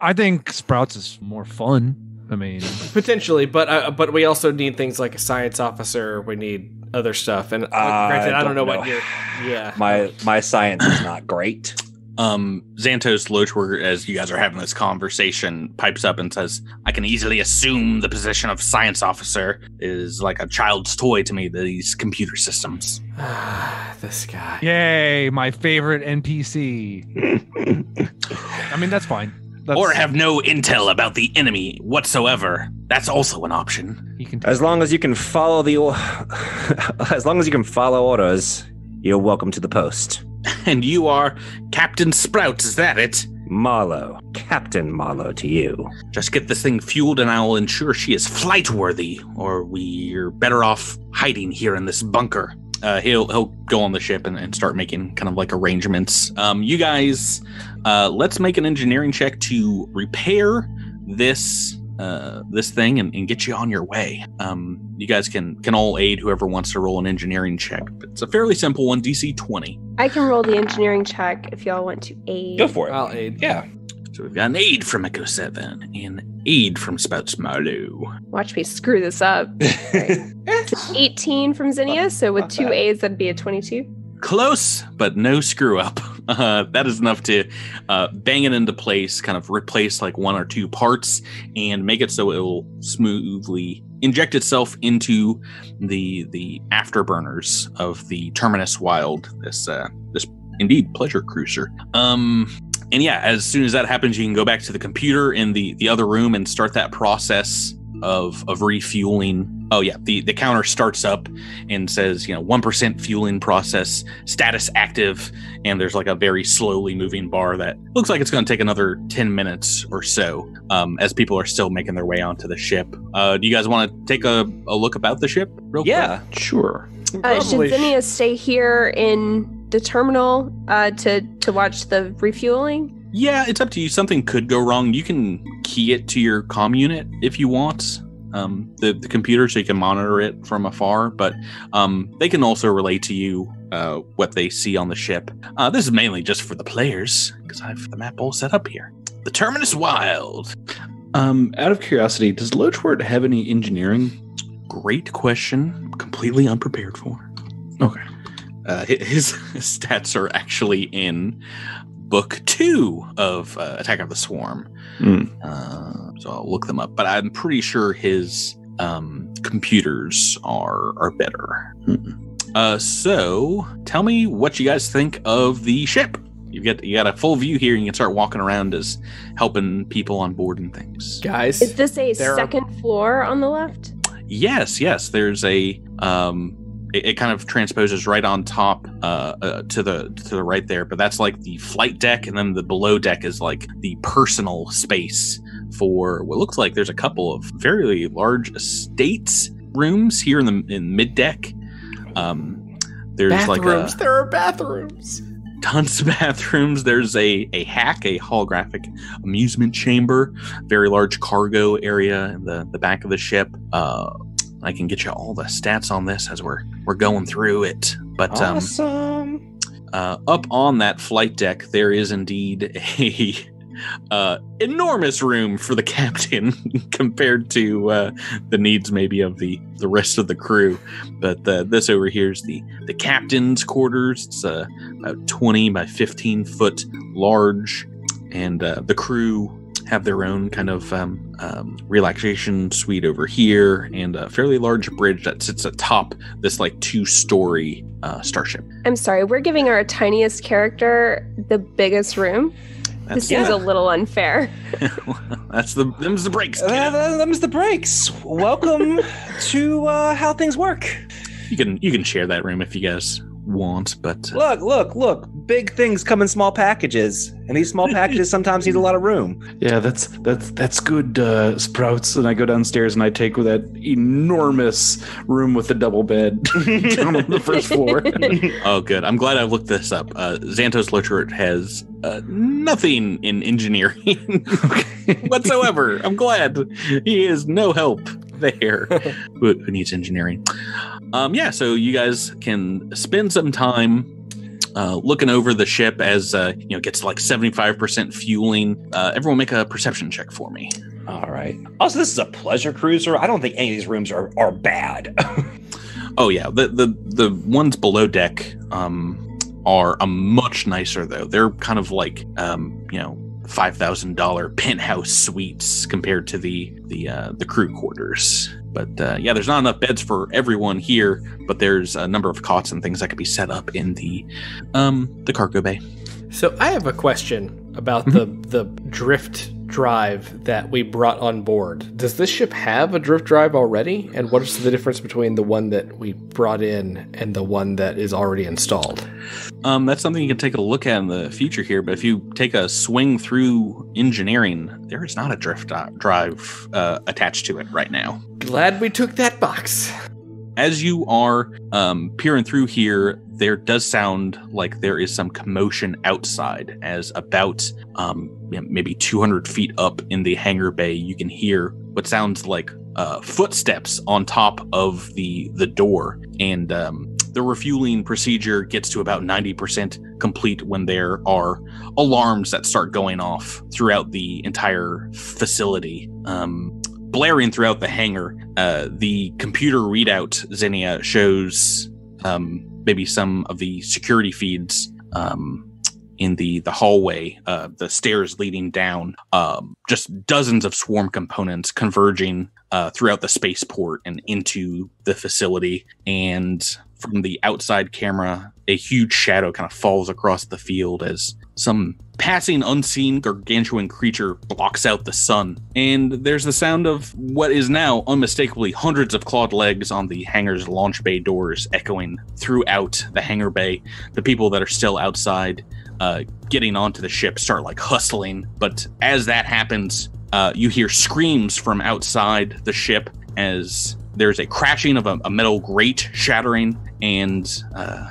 I think Sprouts is more fun. I mean, potentially, but we also need things like a science officer. We need other stuff, and granted, I don't know what your my science is not great. Xantos Lochwer, as you guys are having this conversation, pipes up and says, I can easily assume the position of science officer is like a child's toy to me, these computer systems. This guy. Yay, my favorite NPC. I mean, that's fine. Or have no intel about the enemy whatsoever. That's also an option. You can As long as you can follow as long as you can follow orders, you're welcome to the post. And you are Captain Sprout, is that it? Marlowe. Captain Marlowe to you. Just get this thing fueled and I will ensure she is flight-worthy, or we're better off hiding here in this bunker. He'll go on the ship and start making kind of like arrangements. You guys, let's make an engineering check to repair this thing and get you on your way. You guys can all aid whoever wants to roll an engineering check. But it's a fairly simple one, DC 20. I can roll the engineering check if y'all want to aid. Go for it. I'll aid. Yeah. So we've got an aid from Echo 7 and aid from Spouts Marlowe. Watch me screw this up. It's 18 from Zinnia, so with 2 aids, that'd be a 22. Close, but no screw up. That is enough to bang it into place, kind of replace like 1 or 2 parts and make it so it will smoothly inject itself into the afterburners of the Terminus Wild, this indeed pleasure cruiser. And yeah, as soon as that happens, you can go back to the computer in the other room and start that process of refueling. Oh yeah, the counter starts up and says, 1% fueling process, status active, and there's like a very slowly moving bar that looks like it's going to take another 10 minutes or so as people are still making their way onto the ship. Do you guys want to take a look about the ship real quick? Sure. Should Zinnia stay here in the terminal to watch the refueling? Yeah, it's up to you. Something could go wrong. You can key it to your comm unit if you want, the computer, so you can monitor it from afar, but they can also relay to you what they see on the ship. This is mainly just for the players, because I have the map all set up here. The Terminus Wild. Out of curiosity, does Lochwort have any engineering? Great question. Completely unprepared for. Okay. His stats are actually in Book 2 of Attack of the Swarm. So I'll look them up. But I'm pretty sure his computers are better. So tell me what you guys think of the ship. You got a full view here. And you can start walking around as helping people on board and things. Guys, is this a second floor on the left? Yes. There's a it kind of transposes right on top to the right there, but that's like the flight deck, and then the below deck is like the personal space for what looks like there's a couple of very large estates rooms here in mid deck. There's bathrooms. There are bathrooms. Tons of bathrooms. There's a holographic amusement chamber, very large cargo area in the back of the ship. I can get you all the stats on this as we're going through it. But awesome. Up on that flight deck, there is indeed a enormous room for the captain compared to the needs maybe of the rest of the crew. But this over here is the captain's quarters. It's about 20 by 15 foot large, and the crew have their own kind of relaxation suite over here, and a fairly large bridge that sits atop this like 2-story starship. I'm sorry, we're giving our tiniest character the biggest room. This seems a little unfair. Them's the breaks. Them's the breaks. Welcome to how things work. You can share that room if you guys want, but look, big things come in small packages, and these small packages sometimes need a lot of room. Yeah, that's good, Sprouts. And I go downstairs and I take that enormous room with the double bed down on the first floor. Oh, good. I'm glad I looked this up. Xantos Lochert has nothing in engineering whatsoever. I'm glad he is no help there. Who needs engineering? So you guys can spend some time looking over the ship as gets to like 75% fueling. Everyone make a perception check for me. All right. Also, this is a pleasure cruiser. I don't think any of these rooms are bad. Oh yeah, the ones below deck are a much nicer, though. They're kind of like, $5,000 penthouse suites compared to the crew quarters. But there's not enough beds for everyone here, but there's a number of cots and things that could be set up in the cargo bay. So I have a question about the drift drive that we brought on board. Does this ship have a drift drive already? And what is the difference between the one that we brought in and the one that is already installed? That's something you can take a look at in the future here, but if you take a swing through engineering, there is not a drift drive attached to it right now. Glad we took that box. As you are peering through here, there does sound like there is some commotion outside, as about maybe 200 feet up in the hangar bay, you can hear what sounds like footsteps on top of the door. And the refueling procedure gets to about 90% complete when there are alarms that start going off throughout the entire facility. Blaring throughout the hangar, the computer readout, Xenia, shows maybe some of the security feeds in the hallway, the stairs leading down, just dozens of swarm components converging throughout the spaceport and into the facility. And from the outside camera, a huge shadow kind of falls across the field as some passing unseen gargantuan creature blocks out the sun. And there's the sound of what is now unmistakably hundreds of clawed legs on the hangar's launch bay doors echoing throughout the hangar bay. The people that are still outside getting onto the ship start like hustling. But as that happens, you hear screams from outside the ship as there's a crashing of a metal grate shattering, and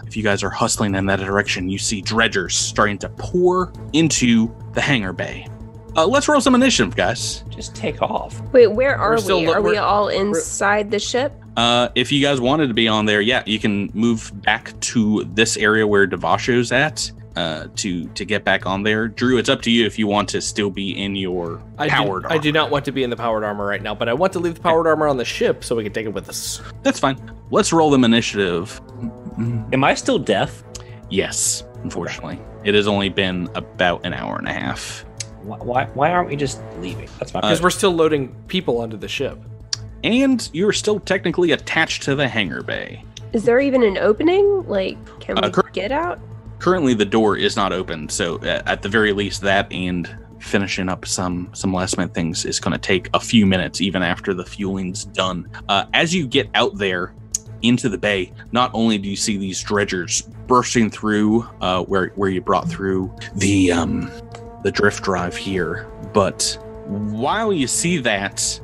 if you guys are hustling in that direction, you see dredgers starting to pour into the hangar bay. Let's roll some initiative, guys. Just take off. Wait, where are We're we? Are we all inside the ship? If you guys wanted to be on there, yeah, you can move back to this area where Devasho's at to get back on there. Drew, it's up to you if you want to still be in your powered armor. I do not want to be in the powered armor right now, but I want to leave the powered armor on the ship so we can take it with us. That's fine. Let's roll them initiative. Am I still deaf? Yes, unfortunately. It has only been about an hour and a half. Why aren't we just leaving? That's my because we're still loading people onto the ship. And you're still technically attached to the hangar bay. Is there even an opening? Like, can we get out? Currently, the door is not open, so at the very least, that and finishing up some last minute things is going to take a few minutes, even after the fueling's done. As you get out there into the bay, not only do you see these dredgers bursting through where you brought through the drift drive here, but while you see that,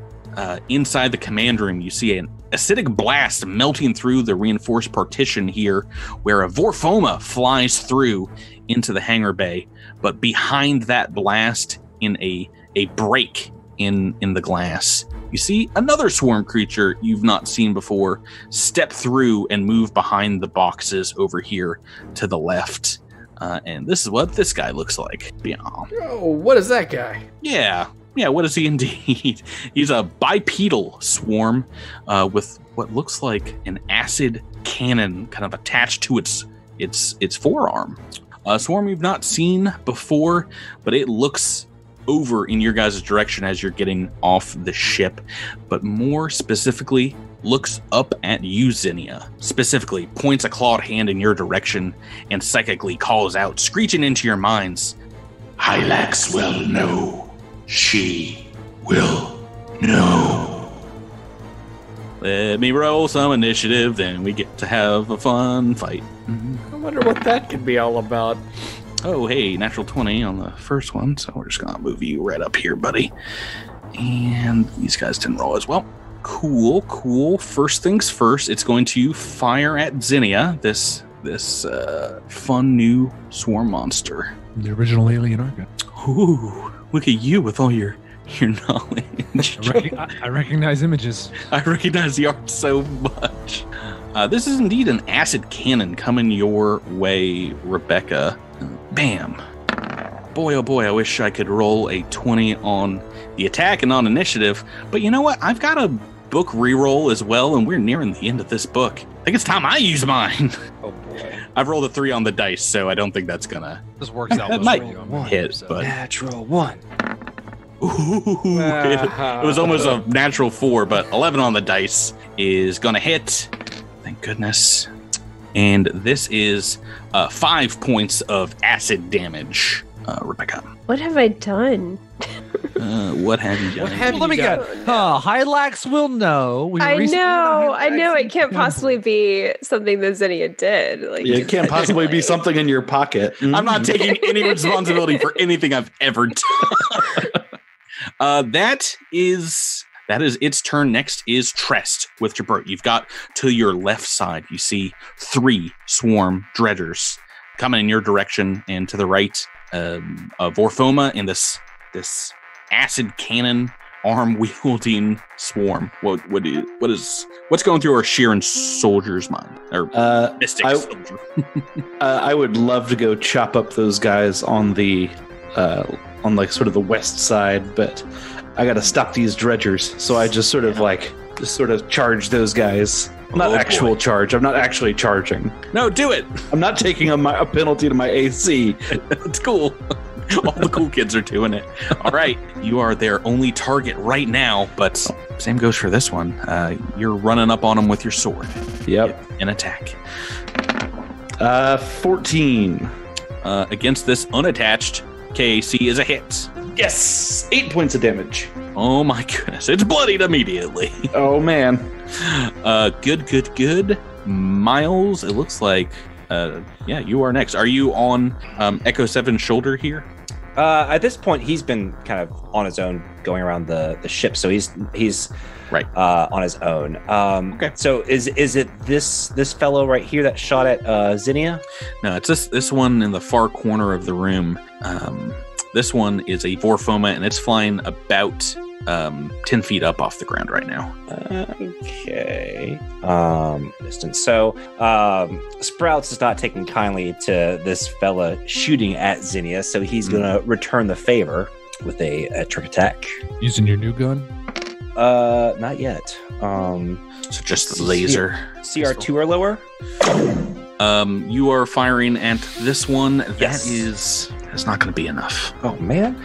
inside the command room, you see an acidic blast melting through the reinforced partition here, where a Vorfoma flies through into the hangar bay. But behind that blast, in a break in the glass, you see another swarm creature you've not seen before step through and move behind the boxes over here to the left. And this is what this guy looks like. Yeah. Oh, what is that guy? Yeah, what is he indeed? He's a bipedal swarm with what looks like an acid cannon kind of attached to its forearm. A swarm you've not seen before, but it looks over in your guys' direction as you're getting off the ship, but more specifically looks up at you, Xenia. Specifically points a clawed hand in your direction and psychically calls out, screeching into your minds, "Hylax will know. She will know." Let me roll some initiative, then we get to have a fun fight. I wonder what that could be all about. Oh, hey, natural 20 on the first one, so we're just gonna move you right up here, buddy. And these guys didn't roll as well. Cool. First things first, it's going to fire at Xenia, this fun new swarm monster. The original alien Arca. Ooh, look at you with all your knowledge. I recognize images. I recognize the art so much. This is indeed an acid cannon coming your way, Rebecca. Bam. Boy, oh boy, I wish I could roll a 20 on the attack and on initiative. But you know what? I've got a book reroll as well, and we're nearing the end of this book. I think it's time I use mine. Oh boy. I've rolled a 3 on the dice, so I don't think that's gonna This works out. that well might for you on my hit, end, so. but Natural 1. ooh, it was almost a natural 4, but 11 on the dice is gonna hit. Thank goodness. And this is 5 points of acid damage. Rebecca, What have I done? what have you done? Well, let me get. Hylax will know. We I recently know. had I know. Hylax It can't possibly be something that Zinnia did. Like, Yeah, it can't possibly be something in your pocket. I'm not taking any responsibility for anything I've ever done. That is its turn. Next is Trest with Jabert. You've got to your left side. You see 3 swarm dredgers coming in your direction, and to the right, a Vorfoma and this acid cannon arm wielding swarm. What's going through our Sheeran soldier's mind? Or mystic soldier? I would love to go chop up those guys on the on like sort of the west side, but I got to stop these dredgers. So I just sort of charge those guys. Not actual charge. I'm not actually charging. No, do it. I'm not taking a penalty to my AC. It's cool. All the cool kids are doing it. All right. You are their only target right now, but same goes for this one. You're running up on them with your sword. Yep. An attack. 14. Against this unattached, KAC is a hit. Yes! 8 points of damage. Oh my goodness. It's bloodied immediately. Oh, man. Good. Miles, it looks like, you are next. Are you on Echo 7's shoulder here? At this point, he's been kind of on his own, going around the ship. So he's right on his own. Okay. So is it this fellow right here that shot at Zinnia? No, it's this one in the far corner of the room. This one is a Vorfoma, and it's flying about 10 feet up off the ground right now. Okay. Distance. So Sprouts is not taking kindly to this fella shooting at Zinnia, so he's going to return the favor with a trick attack. Using your new gun? Not yet. So just the laser. CR2 or lower? You are firing at this one. Yes. That's not going to be enough. Oh, man.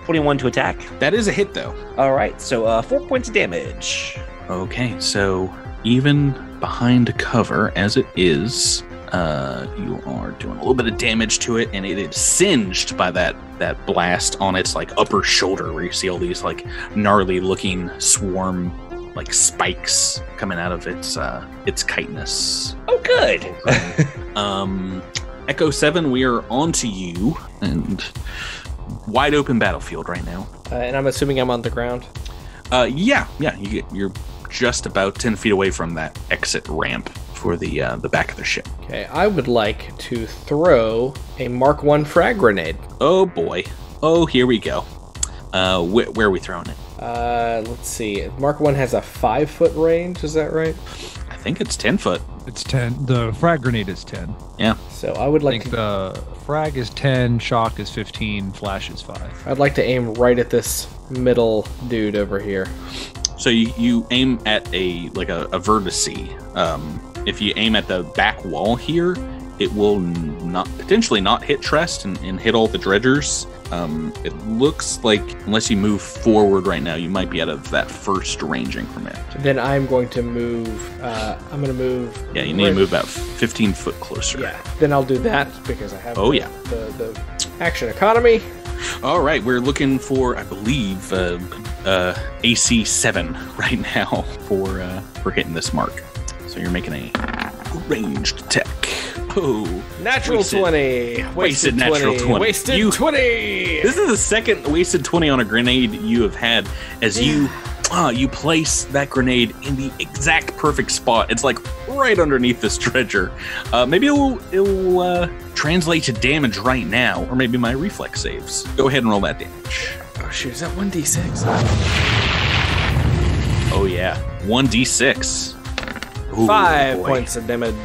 21 to attack. That is a hit, though. All right. So 4 points of damage. Okay. So even behind cover as it is, you are doing a little bit of damage to it, and it is singed by that blast on its like upper shoulder, where you see all these like gnarly looking swarm like spikes coming out of its chitinous. Oh, good. Echo 7, we are on to you, and wide open battlefield right now. And I'm assuming I'm on the ground. Yeah. You're just about 10 feet away from that exit ramp for the back of the ship. Okay, I would like to throw a Mark 1 frag grenade. Oh boy. Oh, here we go. Where are we throwing it? Let's see. Mark 1 has a 5-foot range, is that right? I think it's 10 foot. It's 10. The frag grenade is 10. Yeah. So I would like the frag is 10, shock is 15, flash is 5. I'd like to aim right at this middle dude over here. So you aim at a vertice. If you aim at the back wall here, it will potentially not hit Trest and hit all the dredgers. It looks like unless you move forward right now, you might be out of that first range increment. Then I'm going to move. I'm going to move. Yeah, you need to move about 15 foot closer. Yeah. Then I'll do that because I have. The action economy. All right, we're looking for, I believe, AC 7 right now for hitting this mark. So you're making a ranged attack. Oh, natural wasted. 20. Wasted natural 20. Wasted 20. This is the second wasted 20 on a grenade you have had as you place that grenade in the exact perfect spot. It's like right underneath this dredger. Maybe it'll translate to damage right now, or maybe my reflex saves. Go ahead and roll that damage. Oh shoot, is that 1d6? Oh yeah, 1d6. Ooh, 5 boy. points of damage.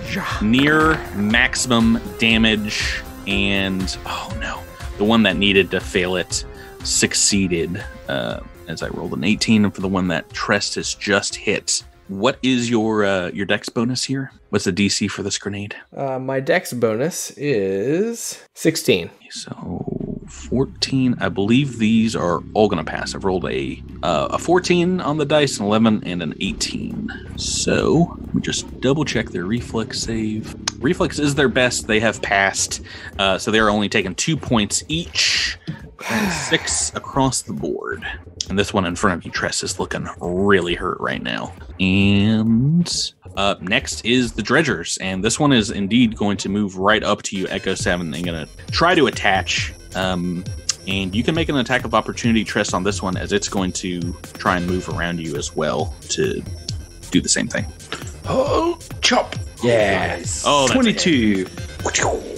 Near maximum damage, and oh no, the one that needed to fail it succeeded. As I rolled an 18 for the one that Trest has just hit. What is your dex bonus here? What's the DC for this grenade? My dex bonus is 16. So 14. I believe these are all going to pass. I've rolled a 14 on the dice, an 11, and an 18. So let me just double check their reflex save. Reflex is their best. They have passed. So they're only taking 2 points each. And 6 across the board. And this one in front of you, Tress, is looking really hurt right now. And next is the Dredgers. And this one is indeed going to move right up to you, Echo 7. They're going to try to attach. And you can make an attack of opportunity, Tress, on this one, as it's going to try and move around you as well to do the same thing. Oh, chop. Yes. Oh, 22.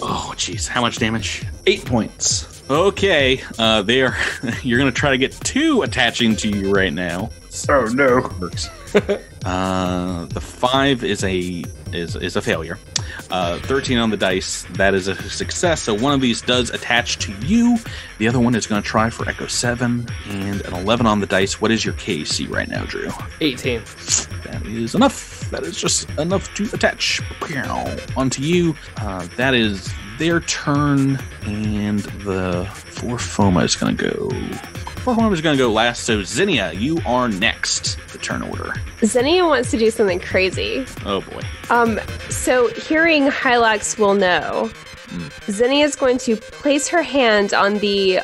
Oh, jeez. How much damage? 8 points. Okay, you're gonna try to get 2 attaching to you right now. Oh no! Works. The 5 is a failure. 13 on the dice, that is a success. So one of these does attach to you. The other one is gonna try for Echo 7, and an 11 on the dice. What is your KC right now, Drew? 18. That is enough. That is just enough to attach onto you. That is their turn, and the Forfoma is going to go. Forfoma is going to go last. So Zinnia, you are next. The turn order. Zinnia wants to do something crazy. Oh boy. So hearing Hylax will know. Zinnia is going to place her hand on the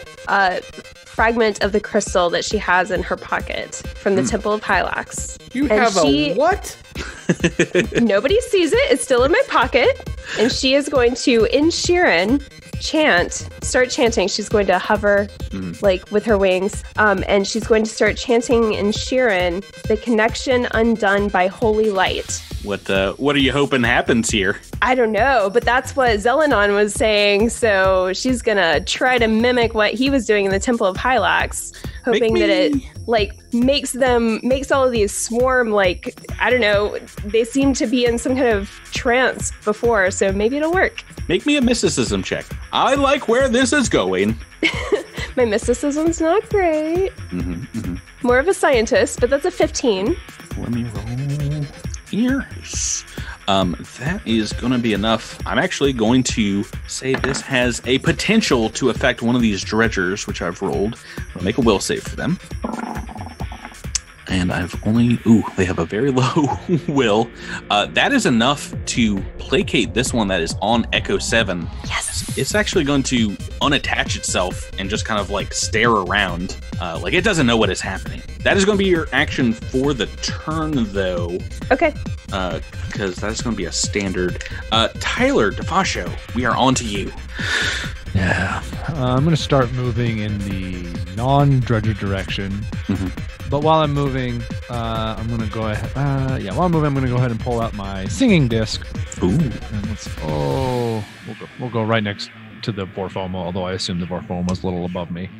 fragment of the crystal that she has in her pocket from the Temple of Hylax. You have a what? Nobody sees it. It's still in my pocket. And she is going to, in Sheeran, start chanting. She's going to hover like with her wings. And she's going to start chanting in Sheeran, the connection undone by holy light. What are you hoping happens here? I don't know, but that's what Zelenon was saying. So she's going to try to mimic what he was doing in the Temple of Hylax, hoping that it makes all of these swarm, like, I don't know, they seem to be in some kind of trance before, so maybe it'll work. Make me a mysticism check. I like where this is going. My mysticism's not great. More of a scientist, but that's a 15. Let me roll here. That is going to be enough. I'm actually going to say this has a potential to affect one of these dredgers, which I've rolled. I'll make a will save for them. And I've only... Ooh, they have a very low will. That is enough to placate this one that is on Echo 7. Yes. It's actually going to unattach itself and just kind of like stare around. Like it doesn't know what is happening. That is going to be your action for the turn, though. Okay. Because that's going to be a standard. Tyler DeFascio, we are on to you. Yeah. I'm going to start moving in the non-dredger direction. But while I'm moving, I'm going to go ahead. While I'm moving, I'm going to go ahead and pull out my singing disc. Ooh. And we'll go right next to the Vorfoma, although I assume the Vorfoma was a little above me.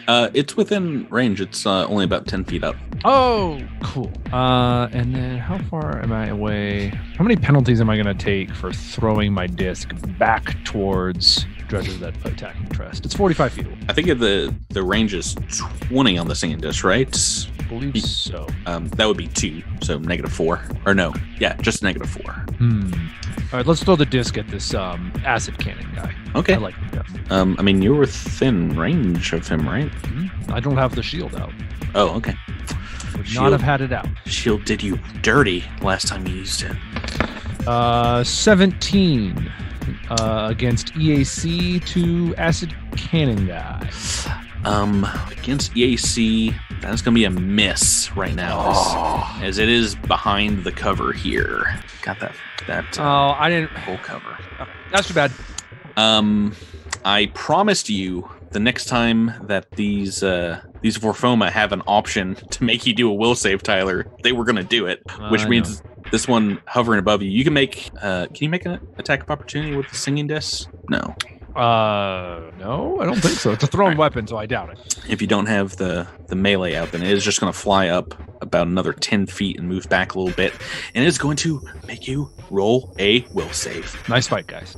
It's within range. It's only about 10 feet up. Oh, cool. And then how far am I away? How many penalties am I going to take for throwing my disc back towards dredgers that attack Trest? It's 45 feet away. I think the range is 20 on the singing disc, right? I believe so. That would be 2, so -4. Or no, yeah, just -4. All right, let's throw the disc at this acid cannon guy. Okay. I like that. I mean, you're within range of him, right? I don't have the shield out. Oh, okay. Would not have had it out. Shield did you dirty last time you used it. 17 against EAC to acid cannon guy. Against EAC, that's going to be a miss right now, as it is behind the cover here. Got that. I didn't. Full cover. That's too bad. I promised you the next time that these Vorfoma have an option to make you do a will save, Tyler, they were going to do it, which means this one hovering above you. You can make. Can you make an attack of opportunity with the singing disc? No. No, I don't think so. It's a thrown weapon, so I doubt it. If you don't have the melee out, then it is just going to fly up about another 10 feet and move back a little bit, and it's going to make you roll a will save. Nice fight, guys.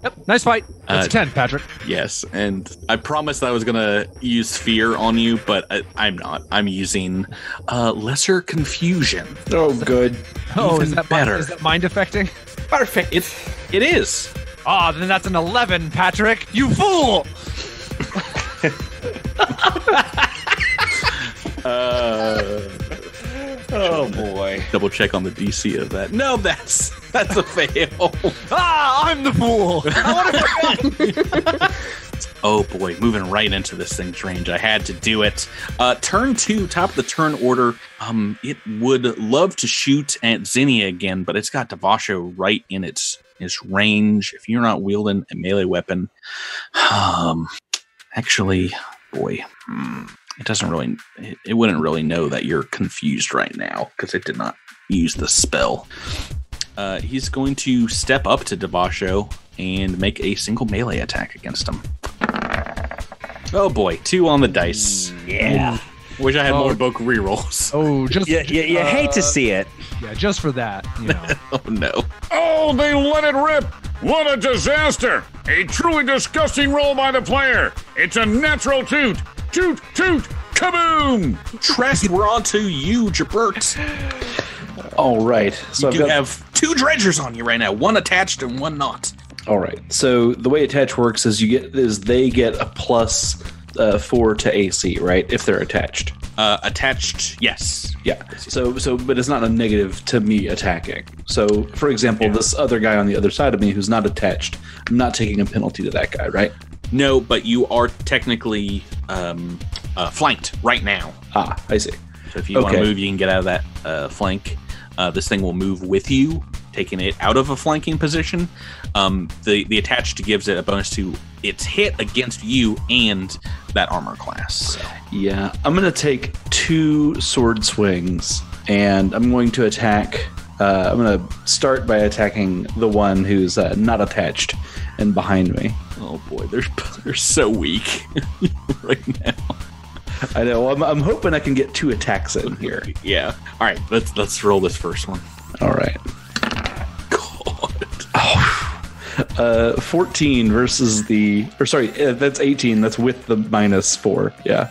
Yep, nice fight. That's a 10, Patrick. Yes, and I promised I was going to use fear on you, but I'm not. I'm using lesser confusion. Oh, good. Oh, Even is that better. Is that mind affecting? Perfect. It is. Ah, then that's an 11, Patrick. You fool! Oh boy. Double check on the DC of that. No, that's a fail. I'm the fool. Oh boy, moving right into this thing's range. I had to do it. Turn 2, top of the turn order. It would love to shoot at Zinnia again, but it's got Devasho right in its range. If you're not wielding a melee weapon, actually, boy, it doesn't really. It wouldn't really know that you're confused right now because it did not use the spell. He's going to step up to Devasho and make a single melee attack against him. Oh boy, 2 on the dice. Yeah. Wish I had more book rerolls. Oh, just You hate to see it. yeah, just for that. You know. Oh no. Oh, they let it rip! What a disaster! A truly disgusting roll by the player. It's a natural toot. Toot, toot, kaboom! Trest, we're on to you, Jabert. All right. So You do have 2 dredgers on you right now, 1 attached and 1 not. All right. So the way attach works is they get a plus 4 to AC, right? If they're attached. Attached, yes. Yeah. So, but it's not a negative to me attacking. So, for example, this other guy on the other side of me who's not attached, I'm not taking a penalty to that guy, right? No, but you are technically flanked right now. Ah, I see. So if you want to move, you can get out of that flank. This thing will move with you, taking it out of a flanking position. The attached gives it a bonus to its hit against you and that armor class. So. Yeah, I'm going to take 2 sword swings, and I'm going to attack. I'm going to start by attacking the one who's not attached and behind me. Oh boy, they're so weak right now. I know. I'm hoping I can get 2 attacks in here. Yeah. All right. Let's roll this first one. All right. God. 14 versus that's 18. That's with the -4. Yeah.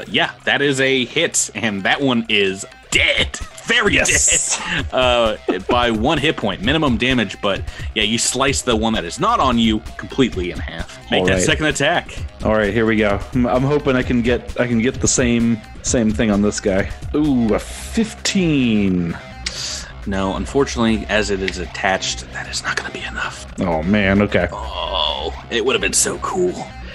Yeah, that is a hit, and that one is dead. Very dead. By 1 hit point, minimum damage. But yeah, you slice the one that is not on you completely in half. Make that second attack. All right, here we go. I'm hoping I can get the same thing on this guy. Ooh, a 15. No, unfortunately, as it is attached, that is not going to be enough. Oh man. Okay. Oh, it would have been so cool.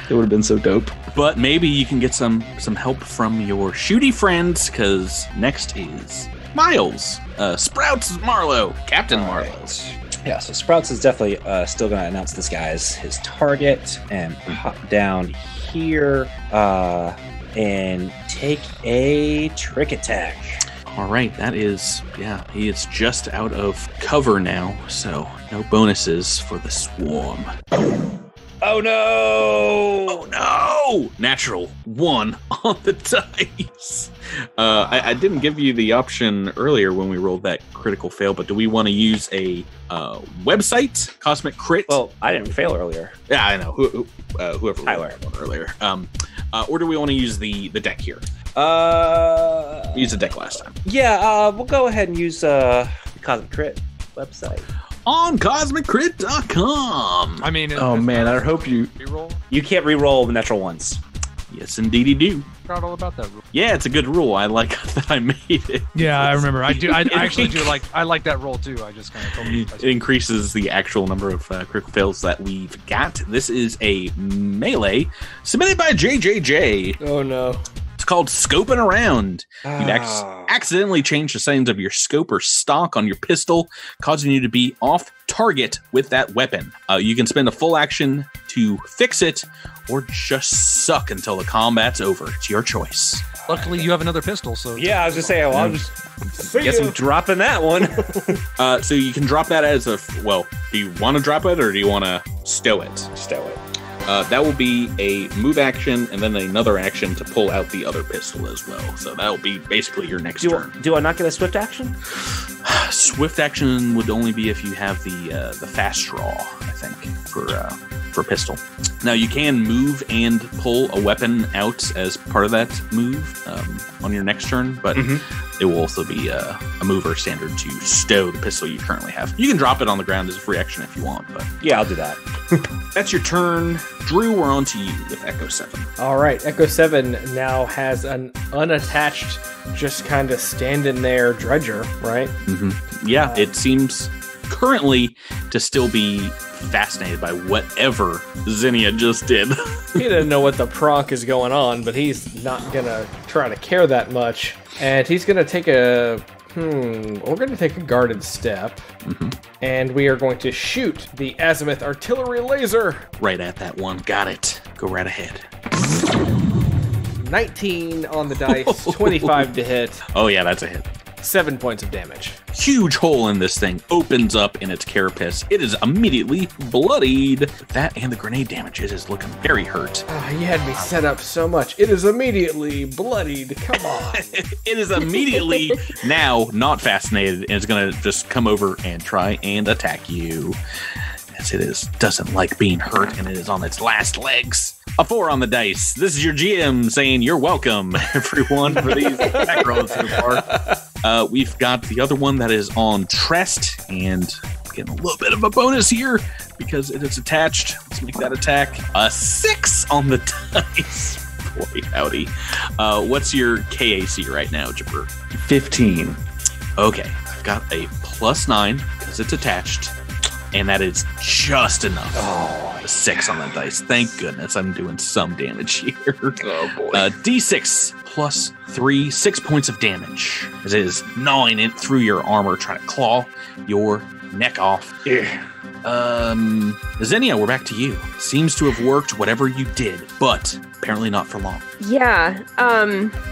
It would have been so dope. But maybe you can get some help from your shooty friends, because next is Miles. Sprouts Marlowe. Captain Marlowe. Yeah, so Sprouts is definitely still going to announce this guy as his target and pop down here and take a trick attack. All right, that is, he is just out of cover now, so no bonuses for the swarm. Oh no! Oh no! Natural 1 on the dice. I didn't give you the option earlier when we rolled that critical fail, but do we want to use a website, Cosmic Crit? Well, I didn't fail earlier. Yeah, I know. Whoever Tyler rolled that one earlier. Or do we want to use the deck here? We used the deck last time. Yeah, we'll go ahead and use the Cosmic Crit website. On CosmicCrit.com. I mean, Oh man, I hope you. reroll. You can't re-roll the natural ones. Yes, indeed you do. Forgot all about that rule. Yeah, it's a good rule. I like that I made it. Yeah, I remember. I do. I actually do like. I like that roll too. I just kind of told you. It increases the actual number of critical fails that we've got. This is a melee submitted by JJJ. Oh no. It's called Scoping Around. You've accidentally changed the settings of your scope or stock on your pistol, causing you to be off target with that weapon. You can spend a full action to fix it, or just suck until the combat's over. It's your choice. Luckily, you have another pistol, so Yeah, I was just saying. Well, I'll just guess I'm dropping that one. So you can drop that as a... Well, do you want to drop it, or do you want to stow it? Stow it. That will be a move action and then another action to pull out the other pistol as well. So that'll be basically your next turn. Do I not get a swift action? Swift action would only be if you have the fast draw, I think, for pistol. Now you can move and pull a weapon out as part of that move on your next turn, but it will also be a mover standard to stow the pistol you currently have. You can drop it on the ground as a free action if you want, but Yeah, I'll do that. that's your turn. Drew, we're on to you with Echo 7. All right, Echo 7 now has an unattached, just kind of standing there dredger, right? Yeah, it seems currently to still be fascinated by whatever Zinnia just did. He doesn't know what the pronk is going on, but he's not gonna try to care that much. And he's gonna take we're gonna take a guarded step. And we are going to shoot the azimuth artillery laser. Right at that one. Got it. Go right ahead. 19 on the dice, 25 to hit, Oh, yeah, that's a hit. 7 points of damage. Huge hole in this thing opens up in its carapace. It is immediately bloodied. That and the grenade damage, it is looking very hurt. You had me set up so much. It is immediately bloodied. Come on. It is immediately now not fascinated and it's going to just come over and try and attack you. As it doesn't like being hurt and it is on its last legs. A 4 on the dice. This is your GM saying you're welcome, everyone, for these attack rolls so far. We've got the other one that is on Trest and getting a little bit of a bonus here because it is attached. Let's make that attack. A 6 on the dice. Boy, howdy. What's your KAC right now, Jabber? 15. Okay, I've got a +9 because it's attached. And that is just enough. A 6 on that dice. Thank goodness I'm doing some damage here. Oh, boy. D6 plus 3, 6 points of damage. As it is gnawing it through your armor, trying to claw your neck off. Xenia, we're back to you. Seems to have worked whatever you did, but apparently not for long. Yeah,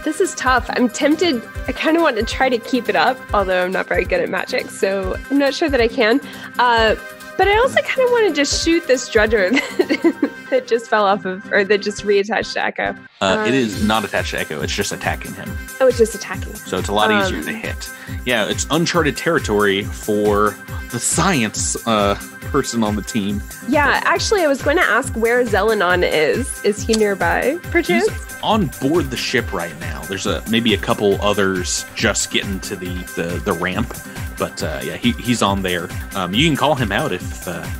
this is tough. I'm tempted. I kind of want to try to keep it up, although I'm not very good at magic, so I'm not sure that I can. But I also kind of want to just shoot this dredger that just fell off of, or that just reattached to Echo. It is not attached to Echo. It's just attacking him. Oh, it's just attacking. So it's a lot easier to hit. Yeah, it's uncharted territory for the science person on the team. Yeah, actually, I was going to ask where Zelenon is. Is he nearby, perchance? He's on board the ship right now. There's maybe a couple others just getting to the ramp. But yeah, he's on there. You can call him out if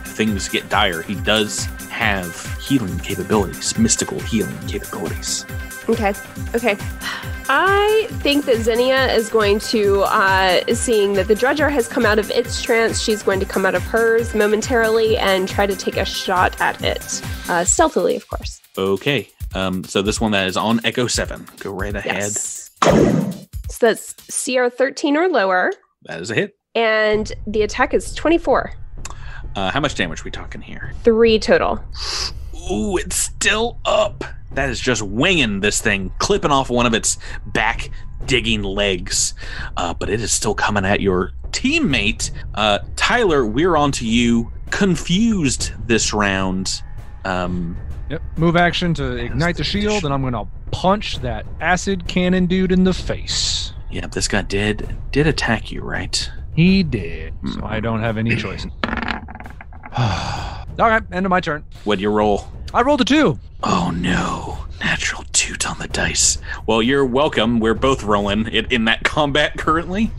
things get dire. He does have healing capabilities, mystical healing capabilities. Okay. I think that Xenia is going to, seeing that the dredger has come out of its trance, she's going to come out of hers momentarily and try to take a shot at it. Stealthily, of course. Okay. So this one that is on Echo 7. Go right ahead. Yes. So that's CR 13 or lower. That is a hit. And the attack is 24. How much damage are we talking here? 3 total. Ooh, it's still up. That is just winging this thing, clipping off one of its back digging legs. But it is still coming at your teammate. Tyler, we're on to you. Confused this round. Yep. Move action to ignite the shield, and I'm going to punch that acid cannon dude in the face. Yeah, this guy did attack you, right? He did. So I don't have any choice. All right, end of my turn. What'd you roll? I rolled a 2. Oh no, natural 2 on the dice. Well, you're welcome. We're both rolling in that combat currently.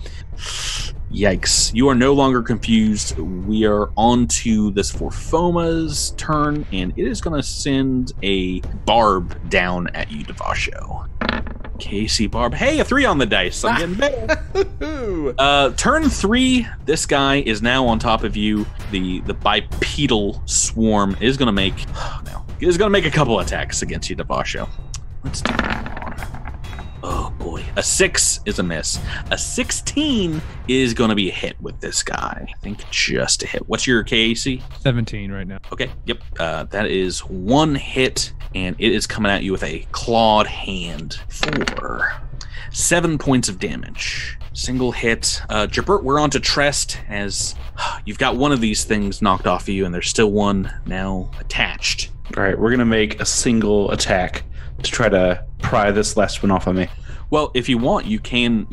Yikes. You are no longer confused. We are on to this Forfoma's turn, and it is going to send a barb down at you, Devasho. Casey Barb. Hey, a 3 on the dice. I'm getting better. Turn 3. This guy is now on top of you. The bipedal swarm is going to make a couple attacks against you, Devasho. Let's do that one. Oh boy. A 6 is a miss. A 16 is going to be a hit with this guy. I think just a hit. What's your KAC? 17 right now. Okay. Yep. That is 1 hit, and it is coming at you with a clawed hand for 7 points of damage. Single hit. Jabert, we're on to Trest, as you've got one of these things knocked off of you, and there's still one now attached. All right, we're going to make a single attack to try to pry this last one off of me. Well, if you want, you can,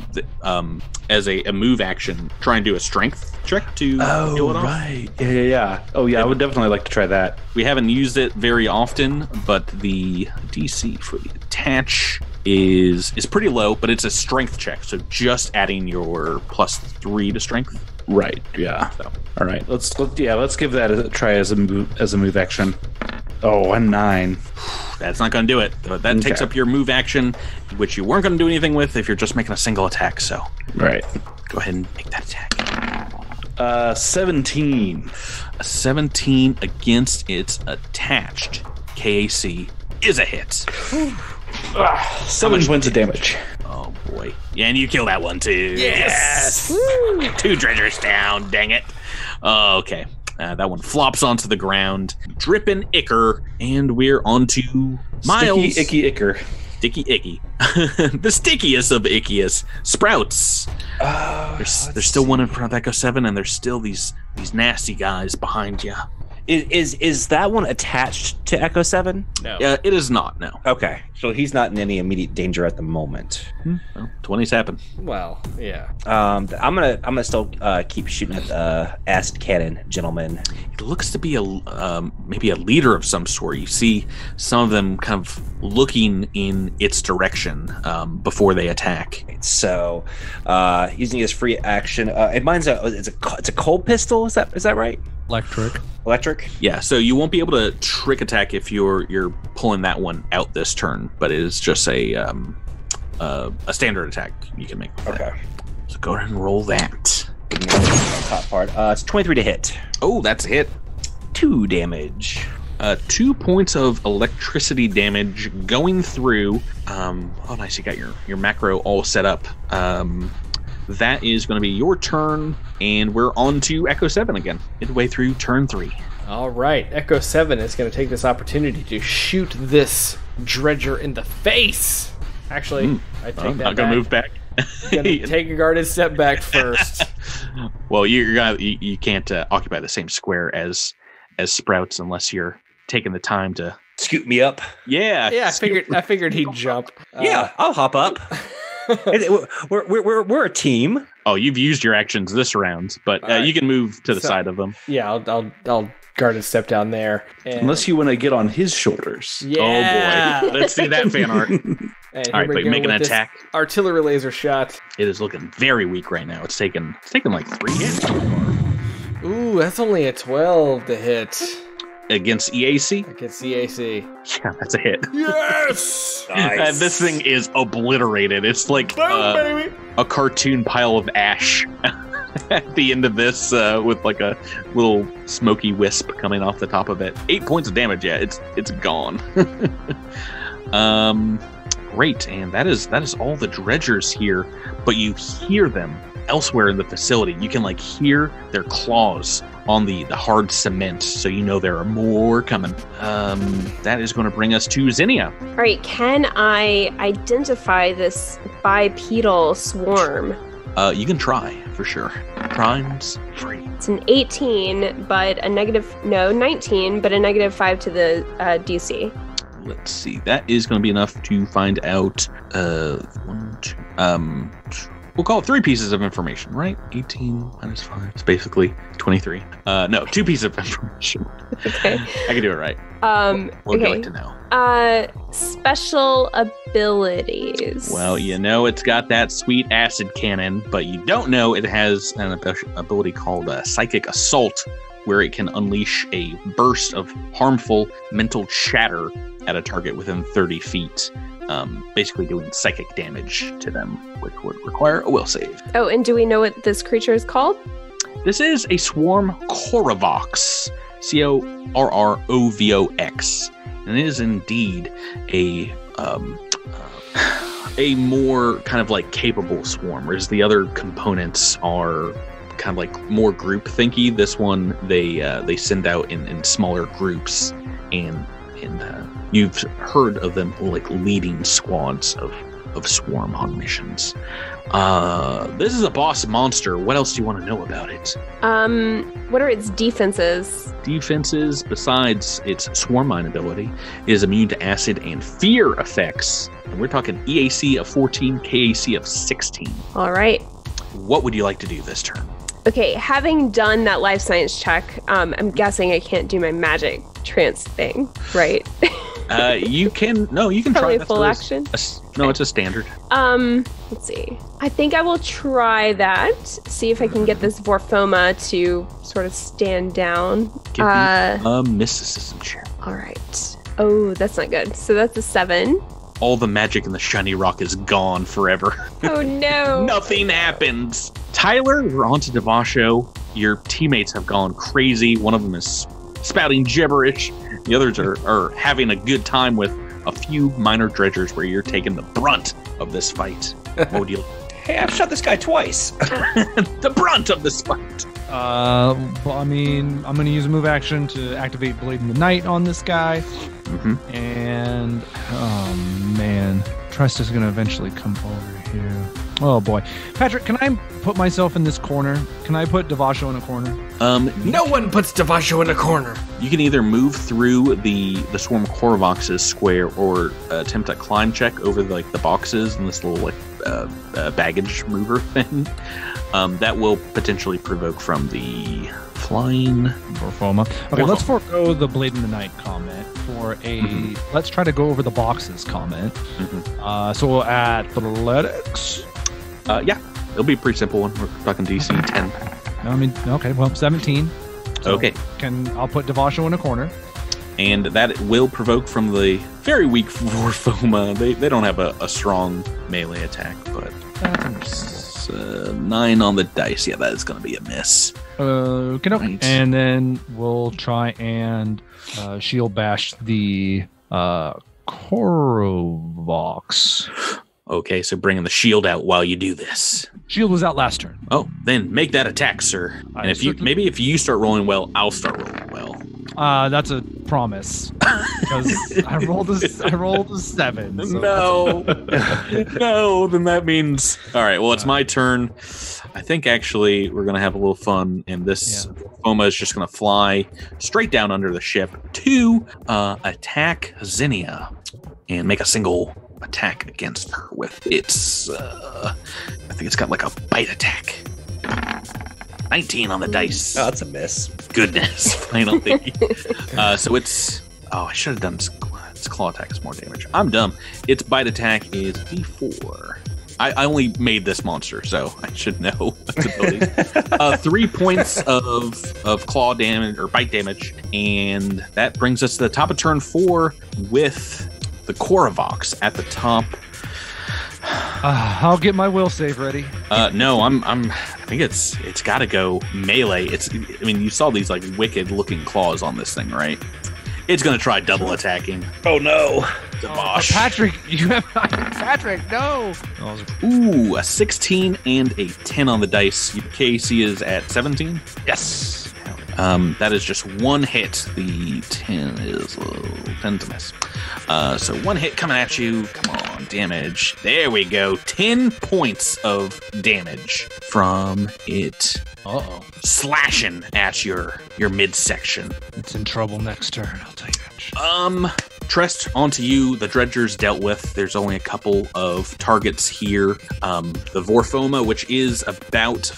as a move action, try and do a strength check to kill it off. Right. Yeah. Oh, yeah. I would definitely like to try that. We haven't used it very often, but the DC for the attach is pretty low, but it's a strength check, so just adding your +3 to strength. Right. Yeah. So. All right. Let's give that a try as a move action. Oh, a 9. That's not going to do it. That takes up your move action, which you weren't going to do anything with if you're just making a single attack. So, right. Go ahead and make that attack. 17. A 17 against its attached KAC is a hit. 7 points of damage. Oh boy. Yeah, and you kill that one too. Yes! Woo! 2 dredgers down, dang it. Okay. That one flops onto the ground, dripping ichor, and we're on to Miles. Sticky, icky ichor. Sticky icky. The stickiest of ickiest. Sprouts. There's still one in front of Echo 7, and there's still these nasty guys behind you. Is that one attached to Echo 7? No. It is not, no. Okay, so he's not in any immediate danger at the moment. Well, 20s happen. Well, yeah. I'm gonna still keep shooting at the acid cannon, gentlemen. It looks to be maybe a leader of some sort. You see some of them kind of looking in its direction before they attack. So, using his free action, mine's it's a cold pistol. Is that right? Electric. Yeah. So you won't be able to trick attack if you're pulling that one out this turn, but it is just a standard attack you can make. With okay. That. So go ahead and roll that. Top part. It's 23 to hit. Oh, that's a hit. 2 damage. 2 points of electricity damage going through. Oh, nice. You got your macro all set up. That is going to be your turn, and we're on to Echo 7 again, midway through turn 3. All right, Echo 7 is going to take this opportunity to shoot this dredger in the face. Actually, I take that I'm not going to move back. Going to take a guarded step back first. Well, you can't occupy the same square as Sprouts unless you're taking the time to scoot me up. Yeah, I figured he'd jump. Yeah, I'll hop up. We're a team. Oh, you've used your actions this round, but you can move to the side of them. Yeah, I'll guarded step down there. Unless you want to get on his shoulders. Yeah. Oh boy, let's see that fan art. All right, but make an attack. Artillery laser shot. It is looking very weak right now. It's taken like 3 hits so far. Ooh, that's only a 12 to hit. Against EAC? Against EAC. Yeah, that's a hit. Yes! Nice. This thing is obliterated. It's like baby. A cartoon pile of ash at the end of this with like a little smoky wisp coming off the top of it. 8 points of damage. Yeah, it's gone. Great, and that is all the dredgers here, but you hear them elsewhere in the facility. You can like hear their claws on the hard cement, so you know there are more coming. That is going to bring us to Zinnia. All right, can I identify this bipedal swarm? You can try, for sure. Prime's free. It's an 18, but a 19, but a -5 to the DC. Let's see. That is going to be enough to find out. 1, 2. We'll call it 3 pieces of information, right? 18 minus 5. It's basically 23. No, 2 pieces of information. Okay. I can do it right. What would you like to know? Special abilities. Well, you know it's got that sweet acid cannon, but you don't know it has an ability called Psychic Assault, where it can unleash a burst of harmful mental chatter at a target within 30 feet. Basically doing psychic damage to them, which would require a will save. Oh, and do we know what this creature is called? This is a swarm Corrovox, Corrovox, and it is indeed a more kind of like capable swarm, whereas the other components are kind of like more group thinky. This one they send out in smaller groups, and you've heard of them like leading squads of of Swarm on missions. This is a boss monster. What else do you want to know about it? What are its defenses? Defenses, besides its Swarm Mine ability, is immune to acid and fear effects. And we're talking EAC of 14, KAC of 16. All right. What would you like to do this turn? Okay, having done that life science check, I'm guessing I can't do my magic trance thing, right? You can Probably try full action. No, it's a standard. Let's see. I think I will try that. See if I can get this Vorfoma to sort of stand down. Give me a mysticism check. All right. Oh, that's not good. So that's a 7. All the magic in the shiny rock is gone forever. Oh no. Nothing happens. Tyler, we're on to Devasho. Your teammates have gone crazy. One of them is spouting gibberish. The others are having a good time with a few minor dredgers where you're taking the brunt of this fight. What would you Hey, I've shot this guy twice. the brunt of this fight. Well, I mean, I'm going to use a move action to activate Blade in the Night on this guy. Mm-hmm. And, oh, man. Trista's going to eventually come over here. Oh, boy. Patrick, can I put myself in this corner? Can I put Devasho in a corner? No one puts Devasho in a corner. You can either move through the Swarm Korvox's square or attempt a climb check over the boxes and this little baggage mover thing. That will potentially provoke from the flying Vorfoma. Okay, let's forego the Blade in the Night comment for a let's try to go over the boxes comment. So athletics. Yeah, it'll be a pretty simple one. We're talking DC 10. I mean, okay, well, 17. So Okay. I'll put Devasho in a corner. And that will provoke from the very weak Vorfoma. They don't have a strong melee attack, but 9 on the dice. Yeah, that is going to be a miss. Okay, Right. And then we'll try and shield bash the Korvox. Okay, so bringing the shield out while you do this. Shield was out last turn. Oh, then make that attack, sir. And if you start rolling well, I'll start rolling well. That's a promise. Because I rolled a 7. So No. No, then that means... All right, well, it's my turn. I think, actually, we're going to have a little fun, and this Foma is just going to fly straight down under the ship to attack Zinnia and make a single attack against her with its... I think it's got like a bite attack. 19 on the dice. Oh, that's a miss. Goodness, finally. So it's... Oh, I should have done its claw attack is more damage. I'm dumb. Its bite attack is D4. I only made this monster, so I should know its abilities. 3 points of claw damage, or bite damage, and that brings us to the top of turn 4 with the Korvox at the top. I'll get my will save ready. No, I think it's got to go melee. I mean, you saw these like wicked looking claws on this thing, right? It's gonna try double attacking. Oh no, Patrick! Patrick, no! Ooh, a 16 and a 10 on the dice. KC is at 17. yes. That is just one hit. The 10 is 10 to miss. So one hit coming at you. Come on, damage. There we go. 10 points of damage from it. Slashing at your midsection. It's in trouble next turn, I'll tell you that. Trest, onto you. The dredgers dealt with. There's only a couple of targets here. The Vorfoma, which is about,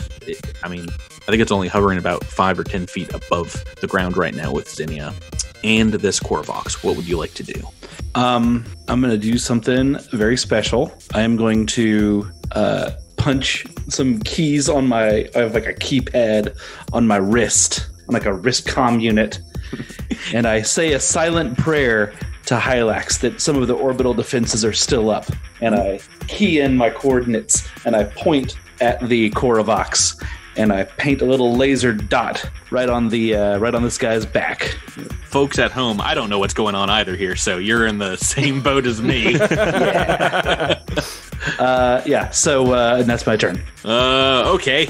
I think it's only hovering about 5 or 10 feet above the ground right now with Zinnia. And this Korvox. What would you like to do? I'm going to do something very special. I am going to punch some keys on I have like a keypad on my wrist, on like a wrist comm unit. And I say a silent prayer to Hylax that some of the orbital defenses are still up. And I key in my coordinates and I point at the Korvox. And I paint a little laser dot right on this guy's back. Folks at home, I don't know what's going on either here, so you're in the same boat as me. So and that's my turn. Okay.